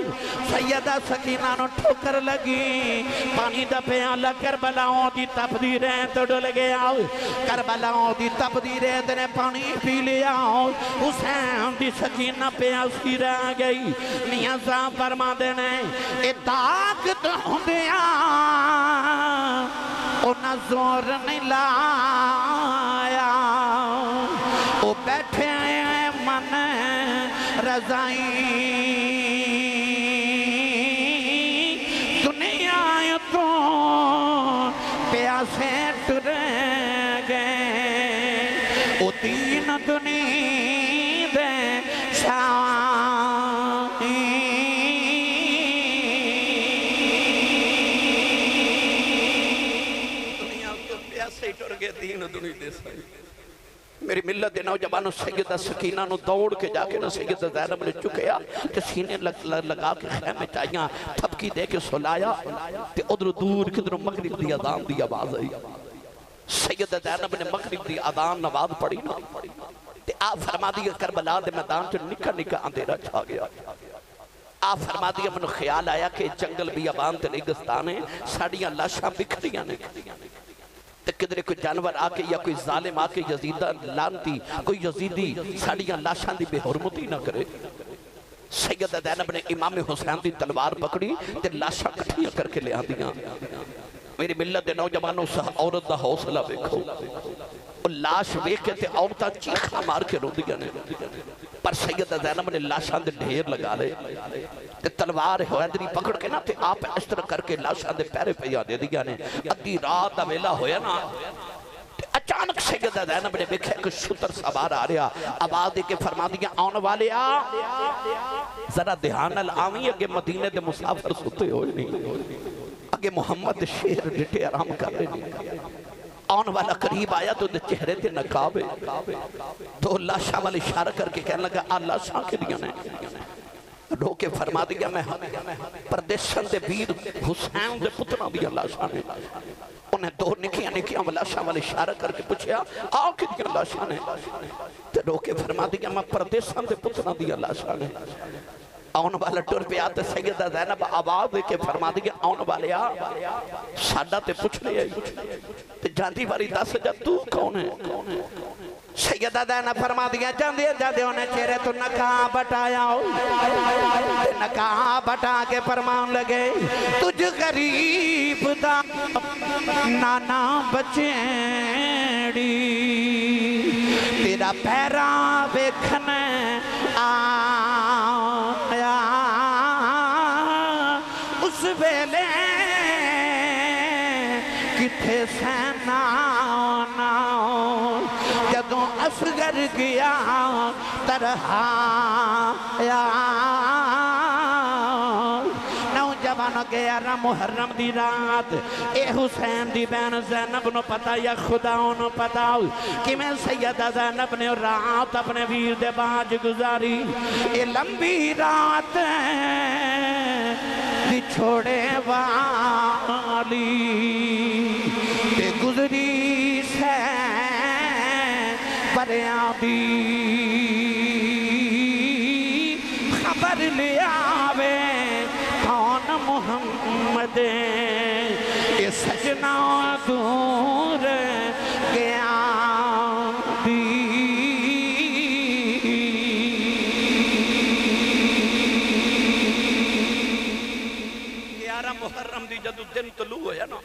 سیدہ سکینہ نو ٹھوکر لگی، پانی دا پیالہ کربلاؤں دی تپ دی ریت ڈل گیا، کربلاؤں دی تپ دی ریت نے پانی پی لیا، حسین دی سکینہ پیاسی رہ گئی۔ میاں صاحب فرما دینے اے طاقت ہوندیا انہاں زور نہیں لایا، او بیٹھے من رضائی دنیا تو پیاسے ٹر گئے، او تین دنیا دے شاہی دنیا تو پیاسے ٹر گئے، تین دنیا دے شاہی۔ میری ملت دے نوجوانوں سیدہ سکینہ نو دوڑ کے جا کے نو سیدہ زینب نے چکیا تے سینے لگا کے خیمے چاہیاں تھپکی دے کے سلایا تے ادھر دور کدھر مغرب دی اذان دی آواز آئی۔ سیدہ زینب نے مغرب دی اذان نواز پڑھی نا تے آپ فرما دیا کربلا دے میدان چ نکا نکا اندھیرا چھا گیا۔ آپ فرما دیا منو خیال آیا کہ جنگل بھی ابان تے ریگستان ہے، ساڑیاں لاشاں بکھریاں نے، تے کدھرے کوئی جانور آکے یا کوئی ظالم آکے یزیدہ لانتی کوئی یزیدی ساڑیاں لاشاں دی بے حرمتی نہ کرے۔ سیدہ زینب نے امام حسین دی تلوار پکڑی تے لاشاں کٹھیاں کر کے لے آندیاں۔ میری ملت دے نوجوانوں سا عورت دا حوصلہ بیکھو، وہ لاش بیکھے تے عورتاں چیخا مار کے رو دیا نے، پر سیدہ زینب نے لاشاں دے ڈھیر لگا لے تے تلوار حیدری پکڑ کے نا تے آپ اس طرح کر کے لاشاں دے پیرے پہ دے دیا نے۔ ادھی رات دا ویلا ہویا نا اچانک سیدہ زینب نے دیکھا کہ شتر سوار آ رہا، آواز دے کے فرما دیا آن والے آ ذرا دھیان العامی اگے مدینے دے مسافر ستے ہوئے نہیں، اگے محمد شیر ڈٹے آرام کر رہے نہیں۔ آن والا قریب آیا تو دے چہرے تے نقاب تو لاشاں والی اشارہ کر کے کہنے لگا اللہ شاہ کے دیا نے رو کے فرما دیا میں پردیشن دے ویر حسین دے پترہ دیا لاشاں نے، انہیں دو نکیاں نکیاں لاشاں والی اشارہ کر کے پوچھیا آؤ کے دیا لاشاں نے، تے رو کے فرما دیا میں پردیشن دے پترہ دیا لاشاں نے۔ آن والا ٹور پہ آتے سیدہ زینب آواز دے کے فرما دیا آن والے آ ساڈا تے پوچھ لیا تے جاندی باری دس جا تو کون ہے؟ سیدہ زینب فرما دیا جاندے انہیں چہرے تو نقاب بٹایا نقاب بٹا کے فرمان لگے تجھ غریب دا نانا بچیڑی تیرا پیرا بیکھنے آیا اس ویلے کتھے سینا جدوں اصغر گیا ترہایا نوجوان گیا محرم دی رات اے حسین دی بین زینب نو پتا یا خدا نو پتا کہ میں سیدہ زینب نے رات اپنے ویر دے باج گزاری اے لمبی رات دی چھوڑے والی تے گزری سے پریاں دی خبر لیا وے کون محمد اے سجنا دور گیا دی محرم دی جدو دن طلوع ہویا نا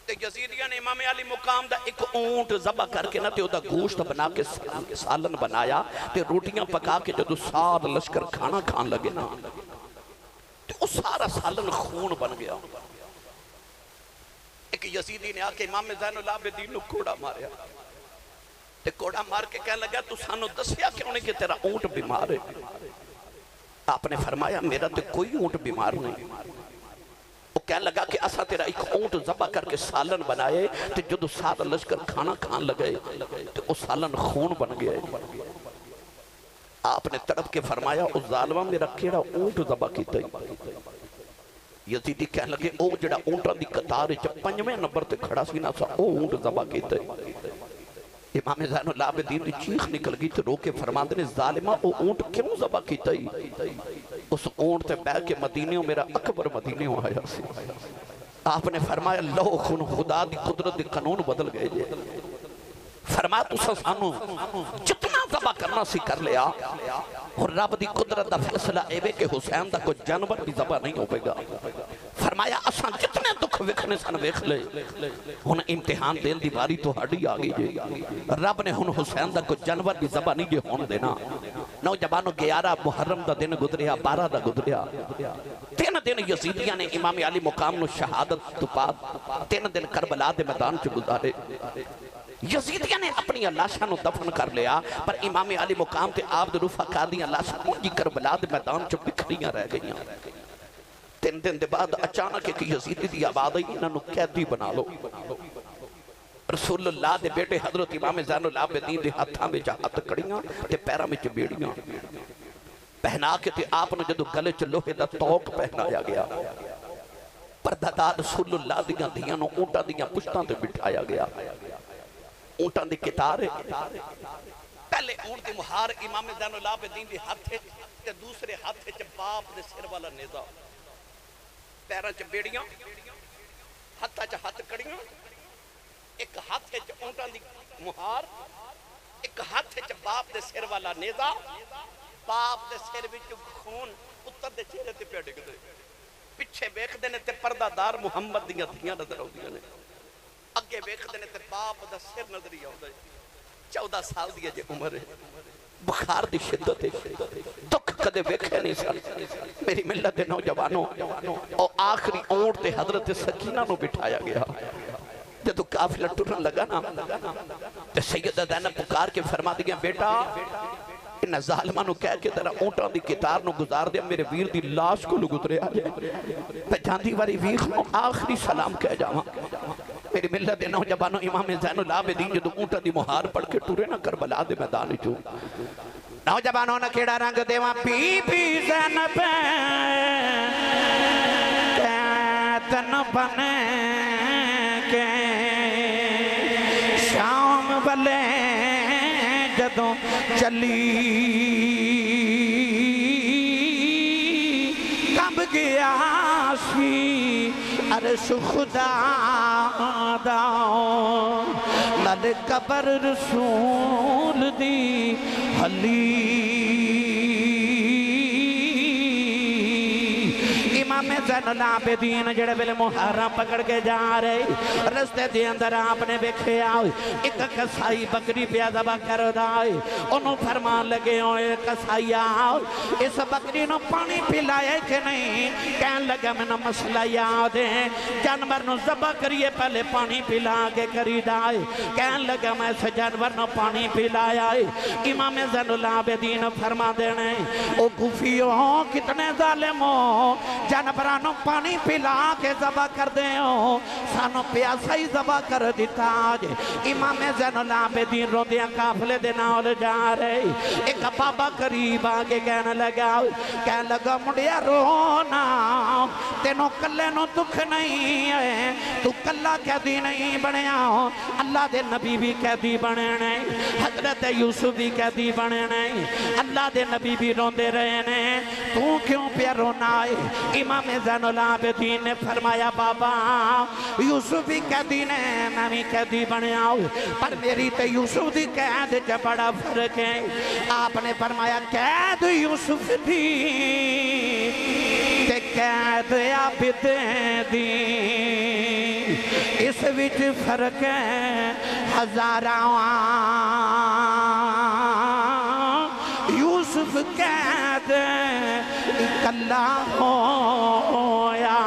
تے یزیدیاں نے امام علی مقام دا ایک اونٹ ذبح کر کے نا تے او دا گوشت بنا کے سالن بنایا تے روٹیاں پکا کے جدو سار لشکر کھانا کھان لگے نا تے او سارا سالن خون بن گیا ایک یزیدی نے آکے امام زین العابدین نو کوڑا ماریا تے کوڑا مار کے کہنے لگا تو سانو دسیا کیوں نہیں کہ تیرا اونٹ بیمار ہے آپ نے فرمایا میرا تے کوئی اونٹ بیمار نہیں وہ کہنے لگا کہ اسا تیرا ایک اونٹ ذبح کر کے سالن بنائے تے جدو سارا لشکر کھانا کھان لگے تے وہ سالن خون بن گیا آپ نے تڑپ کے فرمایا او ظالمہ میرا کیڑا اونٹ ذبح کیتا ہے یزیدی کہنے لگے او جڑا اونٹاں دی قطار چ پنجویں نمبر تے کھڑا سی نا سا او اونٹ ذبح کیتا ہے امام زین العابدین دی چیخ نکل گئی تے رو کے فرماندے نے ظالمہ او اونٹ کیوں ذبح کیتا ہے اس اونٹ تے بیٹھ کے مدینے میرا اکبر مدینے آیا سی آپ نے فرمایا لو خون خدا دی قدرت دی قانون بدل گئے جے فرمایا تو سانو جتنا ذبح کرنا سی کر لیا اور رب دی قدرت دا فیصلہ ایوے کہ حسین دا کوئی جانور بھی ذبح نہیں ہوئے گا فرمایا اساں جتنے دکھ وکھنے سن ویکھ لے ہن امتحان دین دی باری تو ہڈی آ گئی جے رب نے ہن حسین دا کوئی جانور بھی ذبح نہیں جے ہون دینا نوجوانوں 11 محرم دا دن گزریا 12 دا گزریا 3 دن یزیدیاں نے امام علی مقام نو شہادت تو بعد 3 دن کربلا دے میدان چ گزارے یزیدیاں نے اپنی لاشاں نو دفن کر لیا پر امام علی مقام تے آپ دے رفقا دیاں لاشاں انجی کربلا دے میدان چ بکھریاں رہ گئیاں 3 دن دے بعد اچانک ایک یزیدی دی آواز آئی انہاں نو قیدی بنا لو رسول اللہ دے بیٹے حضرت امام زین العابدین دے ہاتھاں وچ ہاتھ کڑیاں تے پیراں وچ بیڑیاں پہنا کے تے آپ نو جدوں گلے چ لوہے دا توق پہنایا گیا پردہ رسول اللہ دیاں دھیاں نو اونٹاں دیاں پشتاں تے بٹھایا گیا اونٹاں دی کتار پہلے اونٹ دی مہار امام زین العابدین دی ہاتھ تے دوسرے ہاتھ وچ باپ دے سر والا نیزا پیراں چ بیڑیاں ہتھاں چ ہتھ کڑیاں ایک ہاتھ وچ اونٹاں دی مہار ایک ہاتھ وچ باپ دے سر والا نیزا باپ دے سر وچ خون پتر دے چہرے تے پیا ڈگدے پیچھے ویکھدے نے تے پردہ دار محمد دیاں دھیاں نظر آؤندیاں نے اگے ویکھدے نے تے باپ دا سر نظر ہی آوندا ہے 14 سال دی جے عمر ہے بخار دی شدت ہے دکھ کدے ویکھے نہیں سن میری ملت دے نوجوانوں او آخری اونٹ تے حضرت سکینہ نو بٹھایا گیا جدو قافلہ ٹرن لگا نا تے سیدہ زینب پکار کے فرما دیا بیٹا انہا ظالمہ نو کہہ کے تیرا اونٹاں دی کتار نو گزار دیا میرے ویر دی لاش کو لگترے آجائے پہ جاندی واری ویخ نو آخری سلام کہہ جاواں میری ملت نوجوانوں امام زین العابدین جدو اونٹاں دی مہار پڑھ کے ٹورے نہ کربلا دے میدان چوں نوجوانوں نہ کیڑا رنگ دیواں بی بی زینب قیدن بنے کے شام والے جدوں چلی کب گیا سی عرش خدا دا لل قبر رسول دی حلی امام زین العابدین جڑے بلے محرم پکڑ کے جا رہے رستے دے اندر آپ نے بیکھے آئے ایک کسائی بکری پیا ذبح کر دائے انہوں فرمان لگے ہوئے کسائی آئے اس بکری نو پانی پلائے کہ نہیں کہن لگا میں نہ مسئلہ یاد ہے جانور نو ذبح کریے پہلے پانی پلا کے کری دائے کہن لگا میں اس جانور نو پانی پلایا ہے امام زین العابدین فرما دینے او گفیوں کتنے ظالموں جانورانوں پانی پلا کے ذبح کر دیں سانو پیاسا ہی ذبح کر دیتا آج امام زین العابدین روندیاں قافلے دے نال جا رہے ایک بابا قریب آگے کہنے لگا مڑیا رونا تینوں کلے نو دکھ نہیں ہے تو کلہ قیدی نہیں بنیا اللہ دے نبی بھی قیدی بنے نہیں حضرت یوسف بھی قیدی بنے نہیں اللہ دے نبی بھی روندے رہے نے تو کیوں پیا رونا ہے امام زین العابدین نے فرمایا بابا یوسف بھی قیدی نے میں بھی قیدی بنیا پر میری تے یوسف دی قید چ بڑا فرق ہے آپ نے فرمایا قید یوسف دی تے قید قید عابدیں دی اس وچ فرق ہے ہزاراں یوسف قید اکلا ہویا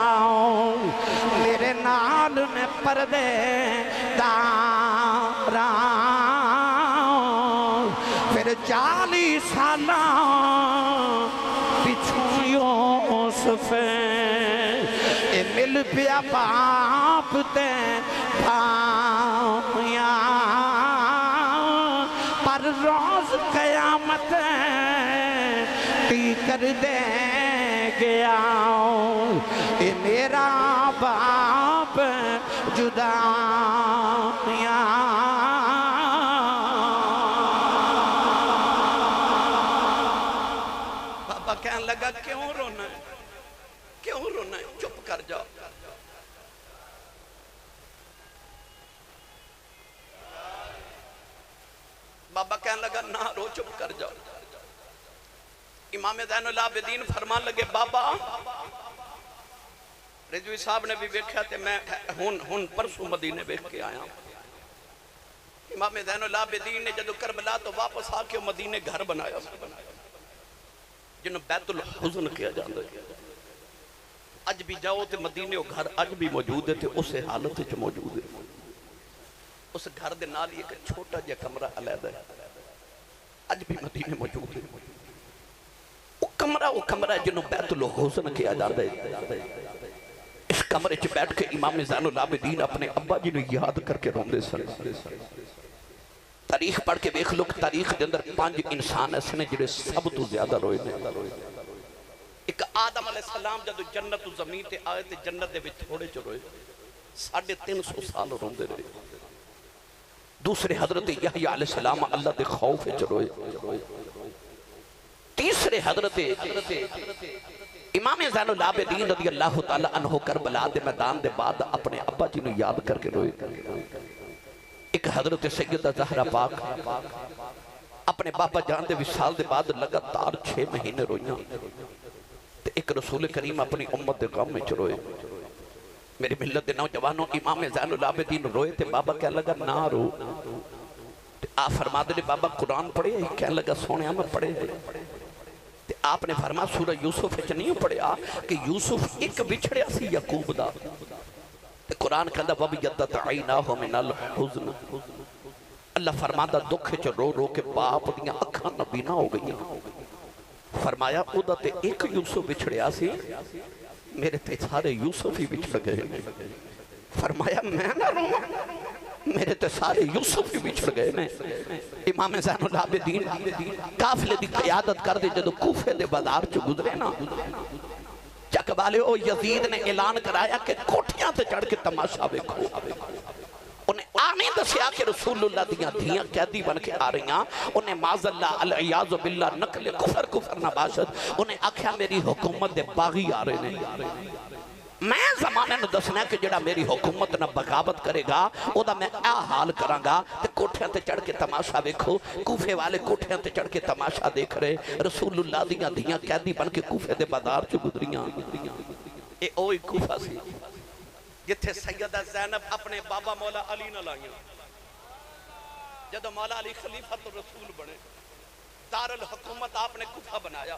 میرے نال میں پردے داراں پھر 40 سالاں پچھوں یوسف اے مل پیا باپ تے بھائیاں پر روز قیامت تی کر دے گیا اے میرا باپ جدائیاں بابا کہنے لگا کیوں رونا ہے چپ کر جاؤ بابا کہنے لگا نہ رو چپ کر جاؤ امام زین العابدین فرمان لگے بابا رضوی صاحب نے بھی بیکھا تھے میں ہن پرسوں مدینے بیکھ کے آیا امام زین العابدین نے جدو کربلا تو واپس آ کے مدینے گھر بنایا جنہوں بیت الحزن کیا جاندہ ہے اج بھی جاؤ تے مدینے وہ گھر اج بھی موجود ہے تے اسے حالت چ موجود ہے اس گھر دے نال ایک چھوٹا جا کمرہ علیحدہ ہے اج بھی مدینے موجود ہے وہ کمرہ جنہوں بیت الحزن کیا جاندہ ہے اس کمرے چ بیٹھ کے امام زین العابدین اپنے ابا جی نے یاد کر کے روندے سن تاریخ پڑھ کے بیخ لوگ تاریخ دے اندر 5 انسان ایسے نے جنہیں سب تو زیادہ روئے نے ایک آدم علیہ السلام جدو جنت و زمین تے آئے تے جنت دے بھی تھوڑے چ روئے 350 سال روندے رہے دوسرے حضرت یحییٰ علیہ السلام اللہ دے خوف چ روئے تیسرے حضرت امام زین العابدین رضی اللہ تعالیٰ عنہ کربلا دے میدان دے بعد اپنے ابا جی نے یاد کر کے روئے ایک حضرت سیدہ زہرا پاک اپنے باپا جان دے وصال دے بعد لگاتار 6 مہینے روئیاں ایک رسول کریم اپنی امت دے غم میں روئے میری ملت دے نوجوانوں امام زین العابدین روئے تے بابا کہہ لگا نہ رو آپ فرما دے بابا قرآن پڑھے کہہ لگا سونے میں پڑھے تے آپ نے فرما سورہ یوسف اچھ نہیں پڑھیا کہ یوسف ایک بچھڑیا سی یعقوب دا تے قرآن کہندا وَبِيَضَّتْ عَيْنَاهُ مِنَ الْحُزْنِ اللہ فرماتا دکھ چ رو رو کے باپ دیاں اکھاں نبینا ہو گئی فرمایا اودا تے ایک یوسف بچھڑیا سی میرے تے سارے یوسف ہی بچھڑ گئے فرمایا میں نہ رو میرے تے سارے یوسف ہی بچھڑ گئے نے امام زین العابدین قافلے دی قیادت کر دے جدو کوفے دے بازار چ گزرے نا چک والے او یزید نے اعلان کرایا کہ کوٹھیاں تے چڑھ کے تماشا ویکھو انہیں آنے دسیا کہ رسول اللہ دیاں دھیاں قیدی بن کے آ رہی ہیں انہیں معاذ اللہ العیاذ باللہ نقل کفر نباشت انہیں آکھیا میری حکومت دے باغی آ رہے ہیں میں زمانے نو دسنا ہے کہ جڑا میری حکومت نہ بغاوت کرے گا او دا میں اے حال کراں گا تے کوٹھیاں تے چڑھ کے تماشا ویکھو کوفے والے کوٹھیاں تے چڑھ کے تماشا دیکھ رہے رسول اللہ دیاں دھیاں قیدی بن کے کوفے دے بازار چ گزریاں اے اوہی کوفہ سی جتھے سیدہ زینب اپنے بابا مولا علی نہ لائیاں جدو مولا علی خلیفۃ الرسول بنے دار الحکومت آپ نے کوفہ بنایا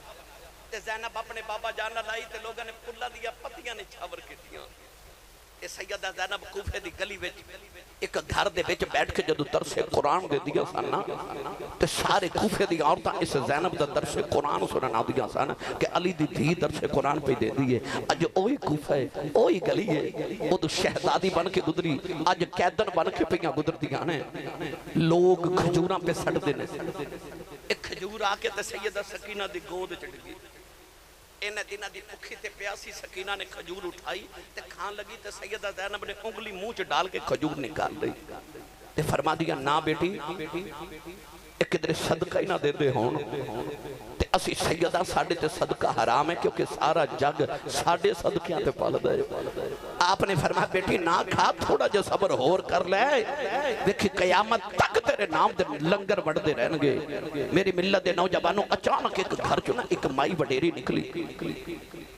تے زینب اپنے بابا جانا لائی تے لوگوں نے پلا دیا پتیاں نے چھاور کی تیاں اے سیدہ زینب کوفے دی گلی وچ ایک گھر دے وچ بیٹھ کے جدو درس قرآن دے دیا سانا تے سارے کوفے دی عورتاں اس زینب دا درس قرآن سننا دیا سانا کہ علی دی دھی درس قرآن پہ دے دیئے اج اوہی کوفہ ہے اوہی گلی ہے وہ تو شہزادی بن کے گزری اج قیدن بن کے پیاں گزر دیا نے لوگ کھجوراں پہ سڑ دینے ایک کھجور آکے تے سیدہ سکینہ دی گود چڑھ گئی انہیں دینہ دی پکھی تے پیاسی سکینہ نے کھجور اٹھائی تے کھان لگی تے سیدہ زینب نے انگلی منہ چ ڈال کے کھجور نکال رہی تے فرما دیا نا بیٹی ایک ادھر صدقہ ہی نہ دے دے ہون تے اسی سیدہ ساڑھے تے صدقہ حرام ہے کیونکہ سارا جگ ساڑھے صدقیاں تے پال دے آپ نے فرمایا بیٹی نہ کھا تھوڑا جو صبر ہور کر لے دیکھی قیامت تک تے تیرے نام دے لنگر بڑھتے رہن گے میری ملت دے نوجوانوں اچانک ایک گھر چ نا ایک مائی وڈیری نکلی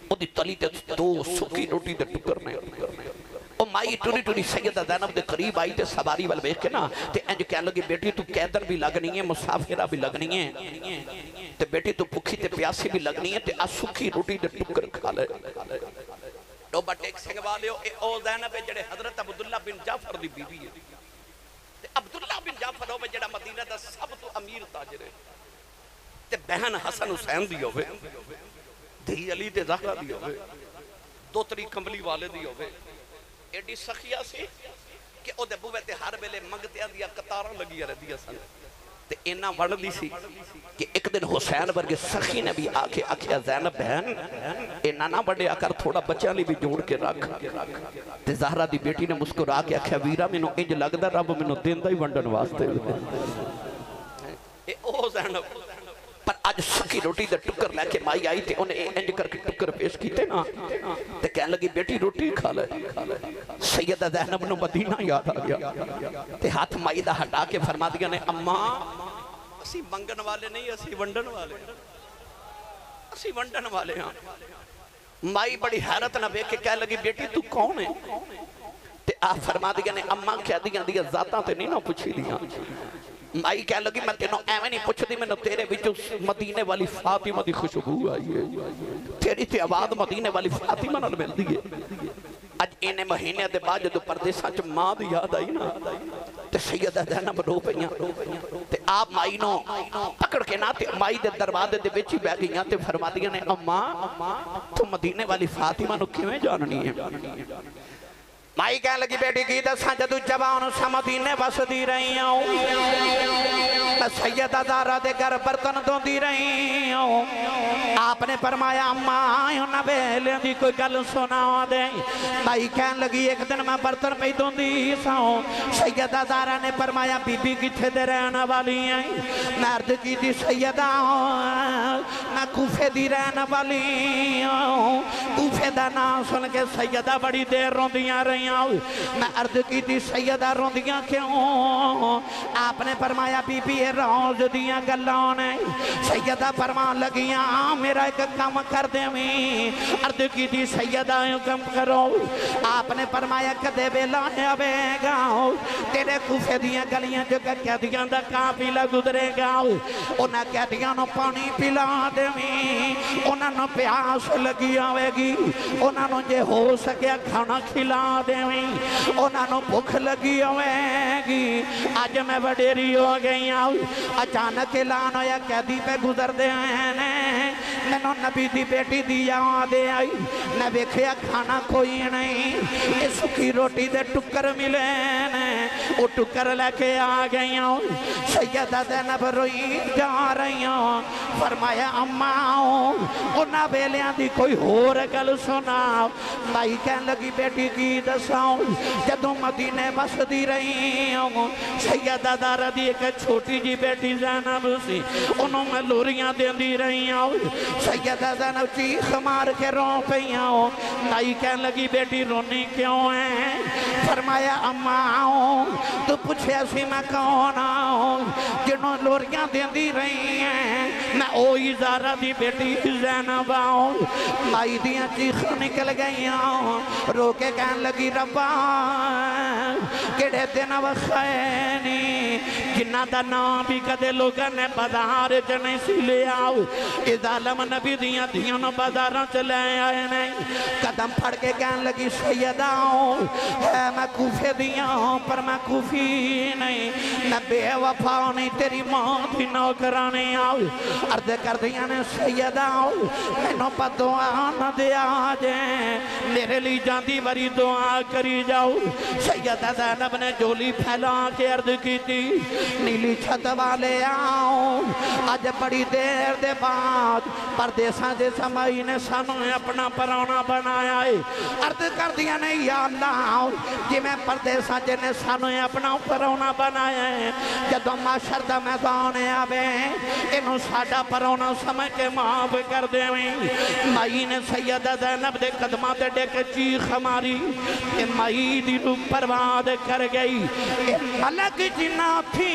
وہ دی تلی تے دو سکی روٹی دے ٹکر نے وہ مائی ٹوری ٹوری سیدہ زینب دے قریب آئی تے سواری وال ویکھ کے نا تے انج کہن لگی بیٹی تو قیدر بھی لگنی ہے مسافرہ بھی لگنی ہے تے بیٹی تو بھوکی تے پیاسی بھی لگنی ہے تے آ سکی روٹی دے ٹکر کھا لے تو بٹ ایک سنگ والے او زینب ہے جڑے حضرت عبداللہ بن جعفر دی بی بی ہے تے عبداللہ بن جعفر ہوے جڑا مدینہ دا سب تو امیر تاجر ہے تے بہن حسن حسین دی ہوے دھی علی تے زہرا دی ہوے دوتری کمبلی والے دی ہوے ایڈی سخیہ سی کہ او دے بوے تے ہر ویلے منگتیاں دیا قطاراں لگیاں رہندیاں سن تے اینا وڑدی سی کہ ایک دن حسین ورگے سخی نے بھی آ کے آکھیا زینب بہن اینا نہ بڑھیا کر تھوڑا بچیاں لی بھی جوڑ کے رکھ تے زہرا دی بیٹی نے مسکرا کے آکھیا ویرا مینوں انج لگدا رب مینوں دیندا ہی ونڈن واسطے اے او زینب پر آج سکی روٹی دے ٹکر لے کے مائی آئی تے انہیں انج کر کے ٹکر پیش کیتے نا تے کہنے لگی بیٹی روٹی کھا لے سیدہ زینب نو مدینہ یاد آ گیا تے ہاتھ مائی دا ہٹا کے فرما دیا نے اماں اسی منگن والے نہیں اسی ونڈن والے اسی ونڈن والے ہاں مائی بڑی حیرت نہ بے کے کہنے لگی بیٹی تو کون ہے تے آپ فرما دیا نے اماں کہہ دیا ذاتاں تے نہیں نہ پوچھی لیا مائی کہہ لگی میں تینوں ایویں نہیں پوچھ دی میں تیرے وچوں مدینے والی فاطمہ دی خوشبو آئی ہے تیری تے آواز مدینے والی فاطمہ نال ملدی ہے اج اینے مہینے دے بعد جدوں پردیساں چ ماں دی یاد آئی نا تے سیدہ زینب رو پئیاں تے آپ مائی نو پکڑ کے نا تے مائی دے دروازے دے وچ ہی بیٹھ گئیاں تے فرمادیاں نے اماں تو مدینے والی فاطمہ نو کیویں جاننی ہے مائی کہنے لگی بیٹی کی دساں جدو جوان سا مدینے وسدی رہی ہوں میں سیدہ زہرا دے گھر برتن دھوندی رہی ہوں آپ نے فرمایا اماں نہ ویلے دی کوئی گل سنا دے مائی کہنے لگی ایک دن میں برتن پہ دھوندی سا سیدہ زہرا نے فرمایا بی بی کتھے دے رہنا والی ہیں میں عرض کی دی سیدہ میں کوفے دی رہنا والی ہوں کوفے دا نام سن کے سیدہ بڑی دیر روندیاں رہی میں عرض کی تھی سیدہ روندیاں کیوں آپ نے فرمایا بی بی روز دیاں گلاں نے سیدہ فرمان لگیاں میرا ایک کام کر دے میں عرض کی تھی سیدہ کم کرو آپ نے فرمایا کدے ویلا آوے گا تیرے کوفے دیاں گلیاں جو قیدیاں دا قافلہ گزرے گا انہاں قیدیاں نو پانی پلا دے میں انہاں نو پیاس لگی آوے گی انہاں نو جے ہو سکیا کھانا کھلا دے انہاں نو بھوک لگی ہوئے گی آج میں وڈیری ہو گئی ہوں اچانک اعلان ہویا قیدی پہ گزر دے ہیں میں نو نبی دی بیٹی دی یاد آئی میں ویکھیا کھانا کوئی نہیں اس سکی روٹی دے ٹکر ملے وہ ٹکر لے کے آ گئی ہوں سیدہ زینب روئی جا رہی ہوں فرمایا اماں انہاں ویلیاں دی کوئی ہور گل سنا مائی کہن لگی بیٹی کی دساؤں جدوں مدینے بسدی رہی ہوں سیدہ زہرا دی ایک چھوٹی جی بیٹی زینب سی انہوں میں لوریاں دیندی رہی ہوں سیدہ زینب چیخ مار کے رو پئی ہوں مائی کہن لگی بیٹی رونی کیوں ہے فرمایا اماں تو پوچھیا سی میں کون آؤں جنہوں لوریاں دیندی رہی ہیں میں اوہی زہرا دی بیٹی زینب آؤں مائی دیاں چیخ نکل گئی ہوں رو کے کہن لگی ربا کڑے دن وخینی جنہ دا نام بھی کدے لوگاں نے بازار چنے سی لے آؤ اس عالم نبی دیاں دیاں نو بازاراں چلے آئے نہیں قدم پھڑ کے کہن لگی سیدہ ہے میں کوفے دیاں پر میں کوفی نہیں میں بے وفا نہیں تیری ماں تھی نوکرانی آؤ عرض کر دیاں نے سیدہ میں نو پا دعا نہ دیا جائیں میرے لی جاندی بری دعا کری جاؤ سیدہ زینب نے جولی پھیلا کے عرض کی تھی نیلی چھت والے آؤ آج بڑی دیر دے بعد پردیساں دے سمائی نے سانو اپنا پرانا بنایا ہے عرض کر دیا نے یا اللہ جی میں پردیساں جے نے سانو اپنا پرانا بنایا ہے جدو معاشر دا میدان آوے انہوں ساڈا پرونا سمجھ کے معاف کر دیویں مائی نے سیدہ زینب دے قدمہ تے ڈے کے چیخ ماری کہ مائی دی روح پرواد کر گئی ملک جنا تھی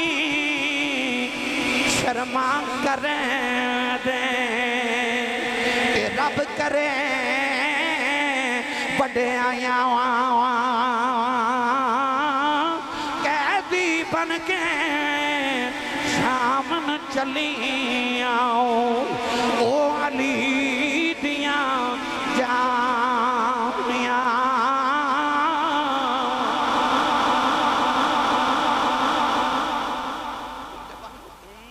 شرما کریں دیں رب کریں بڑے آیا قیدی بن کے شام نہ چلی آؤں او علی دیاں جانیاں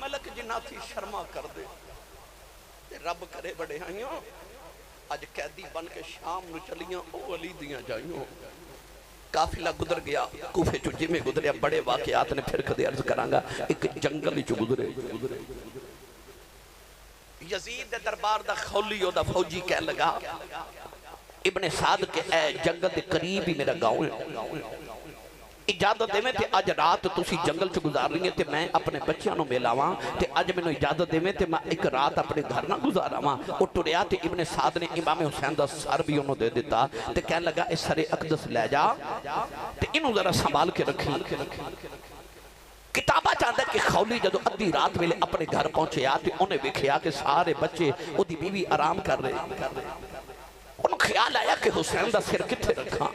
ملک جنہ تھی شرما کر دے رب کرے بڑے آئیوں آج قیدی بن کے شام نو چلیاں او علی دیاں جائیوں قافلہ گزر گیا کوفے چو جی میں گزریا بڑے واقعات نے پھر کدے عرض کرانگا ایک جنگل چو گزرے یزید دربار دا خولی دا فوجی کہہ لگا ابن سعد کے اے جنگل دے قریب ہی میرا گاؤں ہے اجازت دے میں تے آج رات تسی جنگل چو گزار رہی ہیں تے میں اپنے بچیاں نو میلاواں تے آج میں نو اجازت دے میں تے میں ایک رات اپنے گھر نہ گزاراواں او ٹریا تے ابن سعد نے امام حسین دا سر بھی انہوں دے دیتا تے کہنے لگا اس سر اقدس لے جا تے انہوں ذرا سنبھال کے رکھی کتابہ چاہتا ہے کہ خولی جدو ادھی رات ویلے اپنے گھر پہنچے آتے انہیں ویکھیا کہ سارے بچے او دی بیوی آرام کر رہے انہوں خیال آیا کہ حسین دا سر کتھے رکھا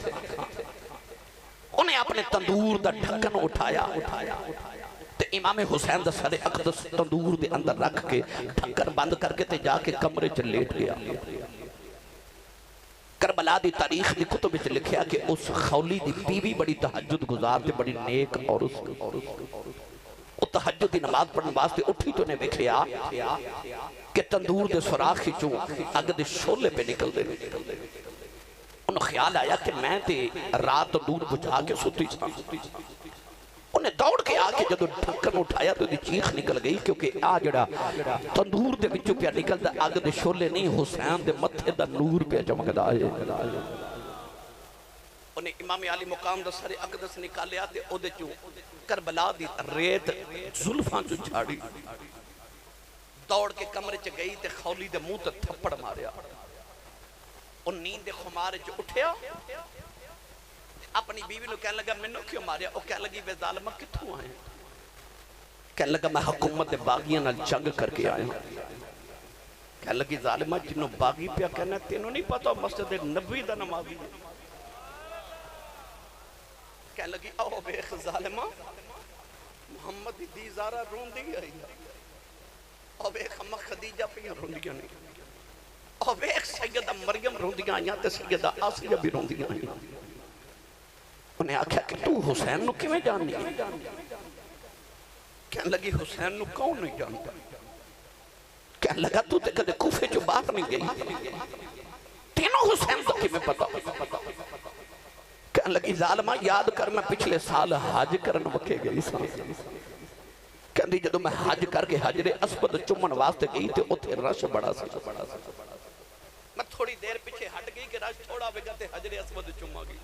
انہیں اپنے تندور دا ڈھکن اٹھایا تے امام حسین دا سر اقدس تندور دے اندر رکھ کے ڈھکن بند کر کے تے جا کے کمرے چ لیٹ گیا کربلا دی تاریخ دی کتب وچ لکھیا کہ اس خولی دی بیوی بڑی تہجد گزار تے بڑی نیک اور اس تہجد دی نماز پڑھنے واسطے اٹھی تو نے ویکھیا کہ تندور دے سوراخ چوں اگ دے شولے پہ نکل دے انہوں خیال آیا کہ میں تے رات دور بجھا کے سوتی سا انہیں دوڑ کے آکے جدو ڈھکن اٹھایا تو دی چیخ نکل گئی کیونکہ آجڑا تندور دے بچوں پہ نکل دا آگ دے شولے نہیں حسین دے متھے دا نور پہ جمک دا ہے انہیں امام علی مقام دا سر اقدس نکالیا تے او دے چوں کربلا دی ریت ظلفان چوں چھاڑی دوڑ کے کمرے چ گئی تے خولی دے منہ تے تھپڑ ماریا ان نیند خمارے چ اٹھیا اپنی بیوی نو کہنے لگا منو کیوں ماریا او کہنے لگی بے ظالمہ کتھوں آئے کہنے لگا میں حکومت باغیاں نال جنگ کر کے آئے کہنے لگی ظالمہ جنہوں باغی پیا کہنا تینوں نہیں پتا مسجد نبوی دا نمازی کہنے لگی او بیخ ظالمہ محمد دی زارہ رون دی آئی او بیخ ہمہ خدیجہ پہ رون دیا نہیں اب ایک سیدہ مریم روندیاں آئیاں تے سیدہ آسیہ بھی روندیاں آئیاں انہیں آکھا کہ تو حسین نو کیویں جاننی کہنے لگی حسین نو کون نہیں جانتا کہنے لگا تو تے کدے کوفے جو باہر نہیں گئی تینوں حسین تو کیویں پتا کہنے لگی ظالمہ یاد کر میں پچھلے سال حج کرن وکے گئی سا کہندی جدو میں حج کر کے حجر اسود چمن واسطے گئی تے اتھے رش بڑا سا میں تھوڑی دیر پیچھے ہٹ گئی کہ رش تھوڑا بگا تے حجر اسود چمہ گئی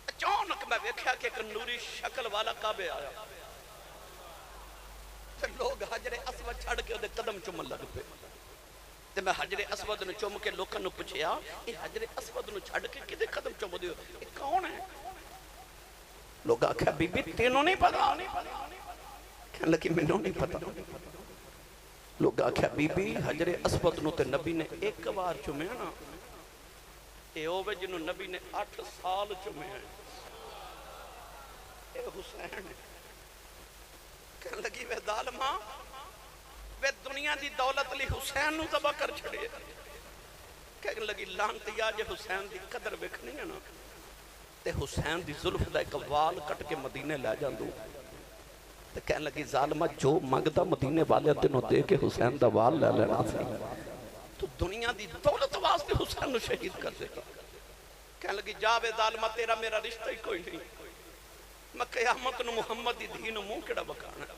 اچانک میں ویکھیا کہ ایک نوری شکل والا کعبے آیا تے لوگ حجر اسود چھڑ کے دے قدم چمن لگ پے تے میں حجر اسود نو چم کے لوکاں نو پوچھیا اے حجر اسود نو چھڑ کے کدے قدم چم دیو اے کون ہے لوگ آکھیا بی بی تینوں نہیں پتا کہنے لگی میں نہیں پتا لوگ آکھیا بی بی حجر اسود نو تے نبی نے ایک بار چمے نا اے اوے جنہوں نبی نے 8 سال چمے ہیں اے حسین کہنے لگی وے ظالمہ وے دنیا دی دولت لی حسین نو ذبح کر چھڑے کہنے لگی لانتیا جے حسین دی قدر ویکھنی ہے نا تے حسین دی ظلف دا ایک وال کٹ کے مدینے لے جاندو تے کہنے لگی ظالمہ جو مانگدا مدینے والے تینوں دے کے حسین دا وال لے لینا سی تو دنیا دی دولت واسطے حسین نو شہید کر دے گا کہنے لگی جا بے ظالمہ تیرا میرا رشتہ ہی کوئی نہیں میں قیامت نو محمد دی دھی نو منہ کیڑا بکانا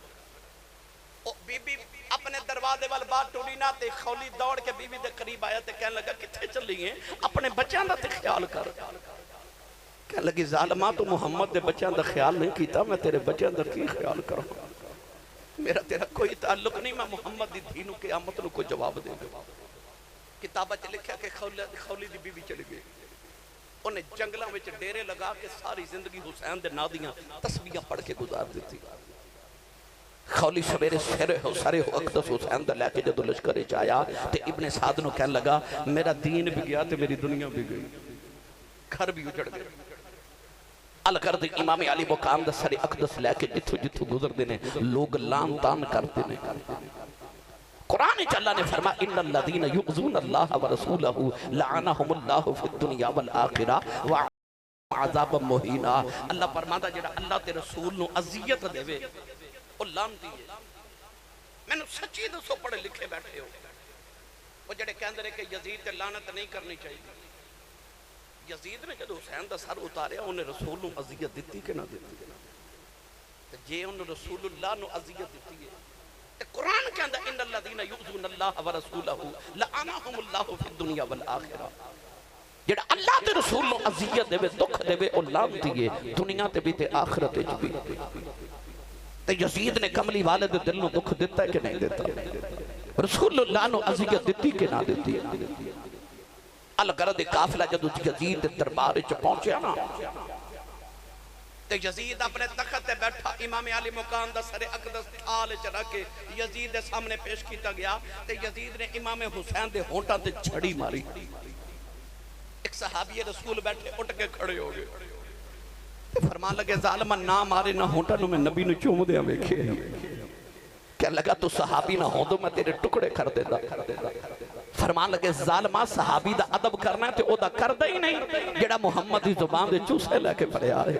بی بی اپنے دروازے وال بات ٹوڑی نہ تے خولی دوڑ کے بی بی دے قریب آیا تے کہنے لگا کتھے چلی ہیں اپنے بچیاں دا تے خیال کر کہنے لگی ظالمہ تو محمد دے بچیاں دا خیال نہیں کیتا میں تیرے بچیاں دا کی خیال کروں میرا تیرا کوئی تعلق نہیں، میں محمد دی دھی نو قیامت نو کوئی جواب دے گا۔ کتابہ چ لکھیا کہ خولی دی بی بی چلی گئی، انہیں جنگلاں وچ ڈیرے لگا کے ساری زندگی حسین دے نادیاں تسبیحاں پڑھ کے گزار دیتی۔ خولی سویرے سارے اقدس حسین دا لے کے جدو لشکر چایا تے ابن سعد نو کہنے لگا میرا دین بھی گیا تے میری دنیا بھی گئی، گھر بھی اجڑ گئے۔ الگرد امام علی مقام دا سارے اقدس لے کے جتھو جتھو گزر دینے لوگ لان تان کر دینے۔ قرآن اللہ نے فرمایا ان الذین یؤذون اللہ ورسولہ لعنہم اللہ فی الدنیا والآخرہ وعذاب مہینا۔ اللہ فرماتا جڑا اللہ تے رسول نو اذیت دے وے وہ لعنتی ہے۔ میں نے سچی دسو پڑھے لکھے بیٹھے ہو وہ جڑے کہندے نے کہ یزید تے لعنت نہیں کرنی چاہیے۔ یزید نے جدو حسین دا سر اتاریا انہیں رسول نو اذیت دیتی کہ نہ دیتی؟ جے انہوں رسول اللہ نو اذیت دیتی ہے قرآن کے اندر ان الذین یؤذون اللہ ورسولہ لعنہم اللہ فی الدنیا والآخرہ۔ جڑا اللہ تے رسول نو اذیت دے دکھ دے او لعنتی ہے دنیا تے بھی تے آخرت وچ بھی۔ تے یزید نے کملی والے دے دل نو دکھ دیتا ہے کہ نہیں دیتا؟ رسول اللہ نو اذیت دیتی کہ نہ دیتی؟ الگرد قافلہ جدو یزید دے دربار وچ پہنچیا نا تے یزید اپنے تخت تے بیٹھا، امام علی مقام دا سر اقدس تھال چ رکھ کے یزید دے سامنے پیش کیتا گیا تے یزید نے امام حسین دے ہونٹاں تے چھڑی ماری۔ ایک صحابی رسول بیٹھے اٹھ کے کھڑے ہو گئے تے فرمان لگے ظالمہ نہ مارے نہ ہونٹاں نو میں نبی نو چوم دیاں ویکھے۔ کہنے لگا تو صحابی نہ ہوں تو میں تیرے ٹکڑے کر دیتا۔ فرمان لگے ظالمہ صحابی دا ادب کرنا ہے تے او دا کردہ ہی نہیں جڑا محمد دی زبان دے چوسے لے کے پڑے آ رہے۔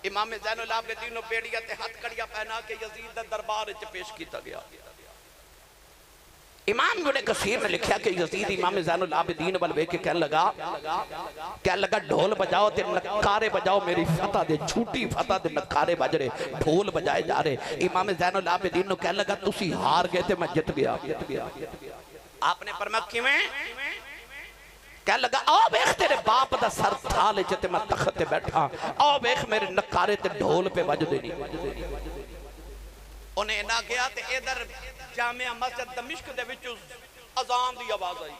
امام زین العابدین نو بیڑیا تے ہاتھ کڑیا پہنا کے یزید دا دربار وچ پیش کیتا گیا۔ امام ابن کثیر نے لکھیا کہ یزید امام زین العابدین والوے کے کہنے لگا ڈھول بجاؤ تے نکارے بجاؤ، میری فتح دے جھوٹی فتح دے نکارے بج رہے، ڈھول بجائے جا رہے۔ امام زین العابدین نے کہنے لگا تسی ہار گئے تے میں جت گیا۔ آپ نے فرمایا کیویں؟ کہنے لگا آؤ بیخ تیرے باپ دا سر تھالے جتے میں تخت تے بیٹھا، آؤ بیخ میرے نکارے تے ڈھول پہ بج دینی۔ انہیں نہ گیا تے ادھر جامعہ مسجد دمشق دے وچ اذان دی آواز آئی۔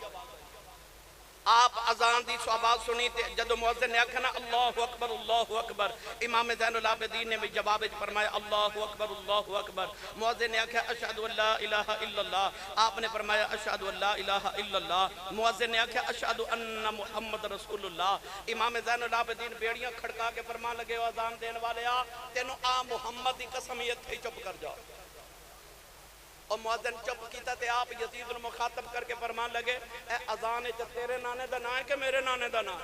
آپ اذان دی سو آواز سنی تے جدو مؤذن نے آکھنا اللہ اکبر اللہ اکبر، امام زین العابدین نے بھی جواب فرمایا اللہ اکبر اللہ اکبر۔ مؤذن نے آکھا اشہدو ان لا الہ الا اللہ، آپ نے فرمایا اشہدو ان لا الہ الا اللہ۔ مؤذن نے آکھا اشہدو ان محمد رسول اللہ۔ امام زین العابدین بیڑیاں کھڑکا کے فرمان لگے اذان دین والے آ تینوں آ محمد دی قسم یہ تھے چپ کر جاؤ۔ اور مؤذن چپ کیتا تے آپ یزید نے مخاطب کر کے فرمان لگے اے اذان چ تیرے نانے دا نام ہے کہ میرے نانے دا نام؟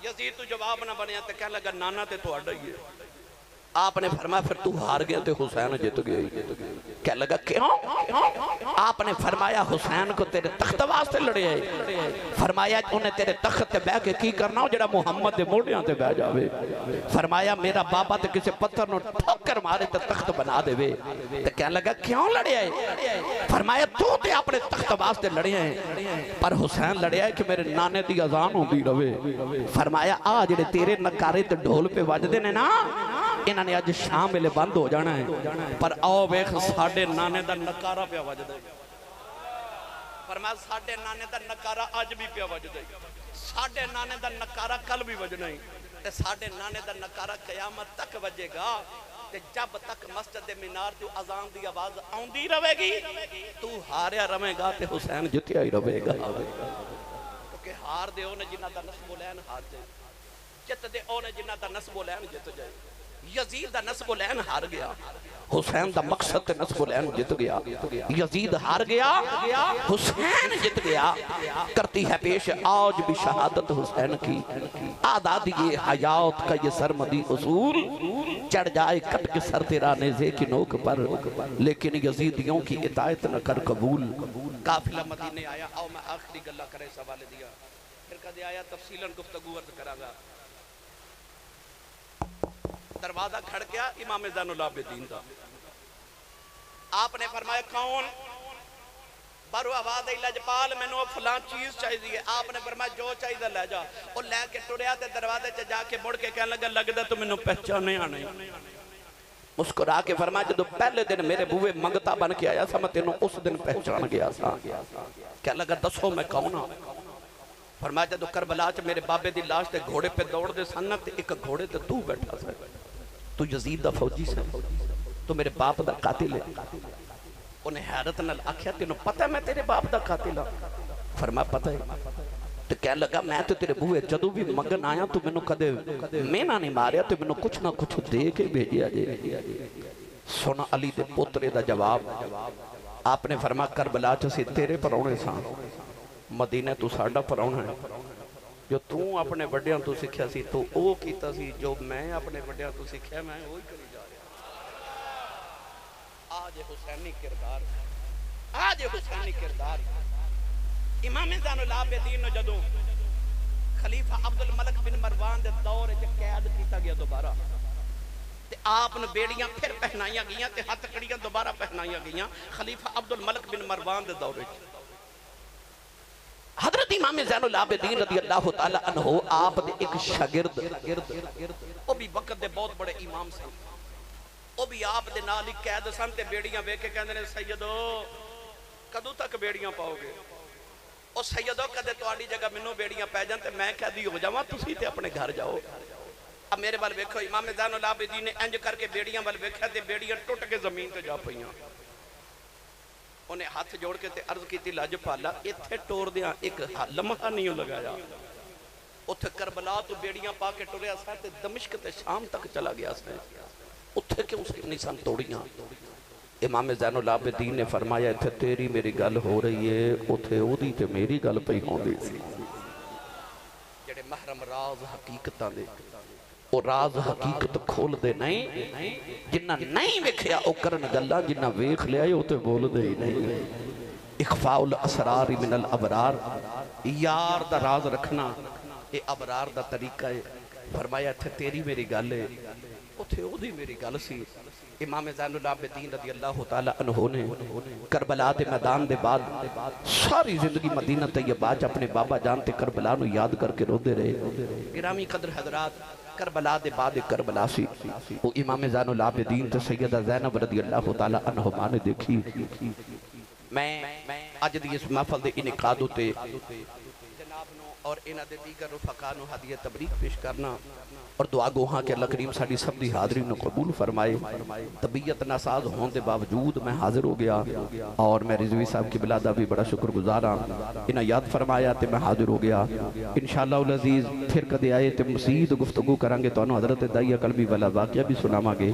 یزید تو جواب نہ بنیا تے کہنے لگا نانا تے تو اڈا ہی ہے۔ آپ نے فرمایا پھر تو ہار گیا تے حسین جت گیا۔ کہنے لگا کیوں؟ آپ نے فرمایا حسین کو تیرے تخت واسطے لڑے ہے، فرمایا انہیں تیرے تخت تے بہ کے کی کرنا ہو جڑا محمد دے موڑیاں تے بہ جاوے۔ فرمایا میرا بابا تے کسے پتھر نو ٹھوکر مارے تے تخت بنا دے وے۔ تے کہنے لگا کیوں لڑے ہے؟ فرمایا تو تے اپنے تخت واسطے لڑے ہیں پر حسین لڑے ہے کہ میرے نانے دی اذان ہوندی رہے۔ فرمایا آ جڑے تیرے نکارے تے ڈھول پہ وجدے نے نا انہاں نے آج شام ملے بند ہو جانا ہے پر آؤ بیخ ساڑھے نانے دا نکارہ پہ وجد ہے۔ فرمایا ساڑھے نانے دا نکارہ آج بھی پہ وجد ہے، ساڑھے نانے دا نکارہ کل بھی وجد نہیں تے ساڑھے نانے دا نکارہ قیامت تک وجے گا تے جب تک مسجد مینار تو اذان دی آواز آؤندی رہے گی تو ہاریا رہے گا تے حسین جتیا ہی رہے گا۔ کیونکہ ہار دے اونے جنہ دا نسب و لین ہار جائے، جت دے اونے جنہ دا نسب و لین جت جائے۔ یزید دا نسب و لین ہار گیا، حسین دا مقصد تے نسب و لین جت گیا۔ یزید ہار گیا، حسین جت گیا۔ کرتی ہے پیش آج بھی شہادت حسین کی، آدادی حیات کا یہ سرمدی اصول، چڑھ جائے کٹ کے سر تیرا نیزے کی نوک پر، لیکن یزیدیوں کی اطاعت نہ کر قبول۔ قافلہ مدینے آیا، آؤ میں آخری گلہ کرے سوالے دیا، پھر کدے آیا تفصیلاً گفتگو عرض کرا گا۔ دروازہ کھڑ گیا امام زین العابدین دا، آپ نے فرمایا کون؟ بارو آواز لجپال میں نو فلان چیز چاہیے۔ آپ نے فرمایا جو چاہیے لے جا، اور لے کے ٹریا تے دروازے چ جا کے مڑ کے کہنے لگا لگدا تو میں نو پہچانے آنے۔ مسکرا کے فرمایا جدو پہلے دن میرے بوئے منگتا بن کے آیا تھا میں تینوں اس دن پہچان گیا تھا کیا لگا دسو میں کون ہوں فرمایا جدو کربلا چ میرے بابے دی لاش تے گھوڑے پہ دوڑ دے سن تے ایک گھوڑے تے تو بیٹھا سا تو یزید دا فوجی سے تو میرے باپ دا قاتل ہے انہیں حیرت نال آکھیا تینوں پتہ ہے میں تیرے باپ دا قاتل ہوں فرمایا پتہ ہے تو کہہ لگا میں تو تیرے بوئے جدو بھی مگن آیا تو میں نے کدے میں نہ نہیں ماریا تو میں نے کچھ نہ کچھ دے کے بھیجیا جے سونا علی دے پوترے دا جواب آپ نے فرمایا کربلا چ سی تیرے پرونے ساں مدینہ تو ساڈا پرونا ہے جو تو اپنے بڑیاں تو سکھیا سی تو او کیتا سی جو میں اپنے بڑیاں تو سکھیا میں وہی کری جا رہا آج حسینی کردار آج حسینی کردار امام زین العابدین جدوں خلیفہ عبد الملک بن مروان دے دور وچ قید کیتا گیا دوبارہ تے آپ نے بیڑیاں پھر پہنائیاں گئیاں تے ہتھ کڑیاں دوبارہ پہنائیاں گئیاں خلیفہ عبد الملک بن مروان دے دور وچ حضرت امام زین العابدین رضی اللہ تعالی عنہ آپ دے ایک شاگرد او بھی وقت دے بہت بڑے امام سن او بھی آپ دے نال ہی قید سن تے بیڑیاں ویکھ کے کہندے نے سیدو کدوں تک بیڑیاں پاؤ گے او سیدو کدے تواڈی جگہ مینوں بیڑیاں پے جان تے میں قیدی ہو جاواں تسی تے اپنے گھر جاؤ اب میرے وال ویکھو امام زین العابدین نے انج کر کے بیڑیاں وال ویکھیا تے بیڑیاں ٹوٹ کے زمین تے جا پئیاں انہیں ہاتھ جوڑ کے تے عرض کی تھی لاجپالا ایتھے ٹور دیاں ایک لمحہ نہیں لگایا اتھے کربلا تو بیڑیاں پا کے ٹوریا سا تے دمشق تے شام تک چلا گیا سا اتھے کیوں اس کی نسان توڑیاں امام زین العابدین نے فرمایا اتھے تیری میری گل ہو رہی ہے اتھے او دی تے میری گل پہ ہوں دی سی جڑے محرم راز حقیقتاں دے او راز حقیقت کھول دے نہیں جنہ نہیں ویکھیا او کرن گلا جنہ ویکھ لیا او تے بول دے ہی نہیں اخفاء الاسرار من الابرار یار دا راز رکھنا اے ابرار دا طریقہ ہے فرمایا تھے تیری میری گل ہے او تھے او دی میری گل سی امام زین العابدین رضی اللہ تعالی عنہ نے کربلا دے میدان دے بعد ساری زندگی مدینہ طیبہ اپنے بابا جان تے کربلا نو یاد کر کے رو دے رہے گرامی قدر حضرات کربلا دے بعد کربلا سی وہ امام زین العابدین تے سیدہ زینب رضی اللہ تعالی عنہما نے دیکھی میں اج دی اس محفل دے انعقاد تے جناب نو اور انہاں دے دیگر رفقا نو ہدیہ تبریک پیش کرنا اور دعا گو ہاں کہ اللہ کریم ساڈی سب دی حاضری نو قبول فرمائے طبیعت ناساز ہون دے باوجود میں حاضر ہو گیا اور میں رضوی صاحب کی بلادہ بھی بڑا شکر گزار ہاں انہاں یاد فرمایا تے میں حاضر ہو گیا انشاءاللہ العزیز پھر کدے آئے تے مزید گفتگو کریں گے تو انہوں حضرت دائیہ قلبی والا واقعہ بھی سناما گے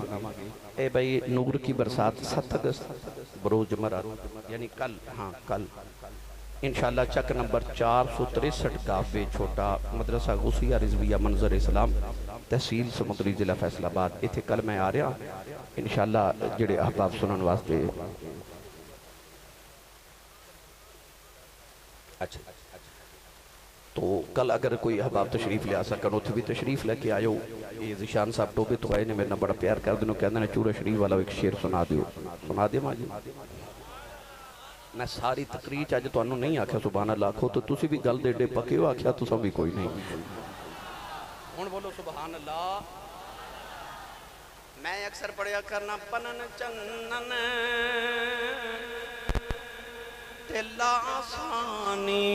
اے بھائی نور کی برسات 7 اگست بروز جمعرات یعنی کل ہاں کل انشاءاللہ چک نمبر 463 کافے چھوٹا مدرسہ غوثیہ رضویہ منظر اسلام تحصیل سمندری ضلع فیصل آباد اتھے کل میں آ رہا انشاءاللہ جڑے احباب سنن واسطے اچھا تو کل اگر کوئی احباب تشریف لے آ سکن اتھے بھی تشریف لے کے آئے ہو یہ ذیشان صاحب ٹوبے تو آئے نے میرے بڑا پیار کر دنوں کہنے چورہ شریف والا ایک شیر سنا دے ماں جی میں ساری تقریر چاہے تو انہوں نہیں آکھیا سبحان اللہ کھو تو تسی بھی گل دے ڈے پکے ہو آکھیا تو سب بھی کوئی نہیں ہون بولو سبحان اللہ میں اکثر پڑھیا کرنا پنن چنن تلا آسانی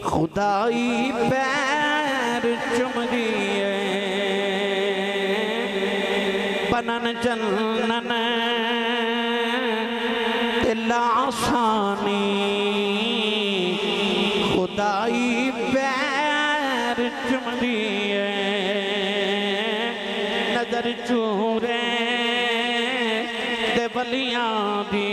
خدائی پیر چم دیئے پنن چنن آسانی خدائی پیر چم دیئے نظر چورے دے ولیاں دی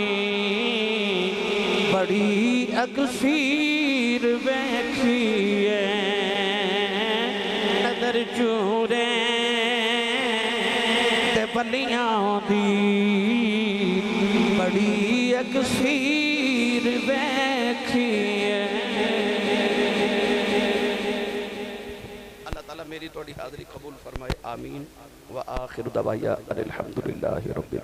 بڑی اکثیر ویکھیے نظر چورے دے ولیاں دی بڑی اکثیر ویکھیے اللہ تعالیٰ میری توڑی حاضری قبول فرمائے آمین وآخر دعوایا الحمدللہ رب العالمین.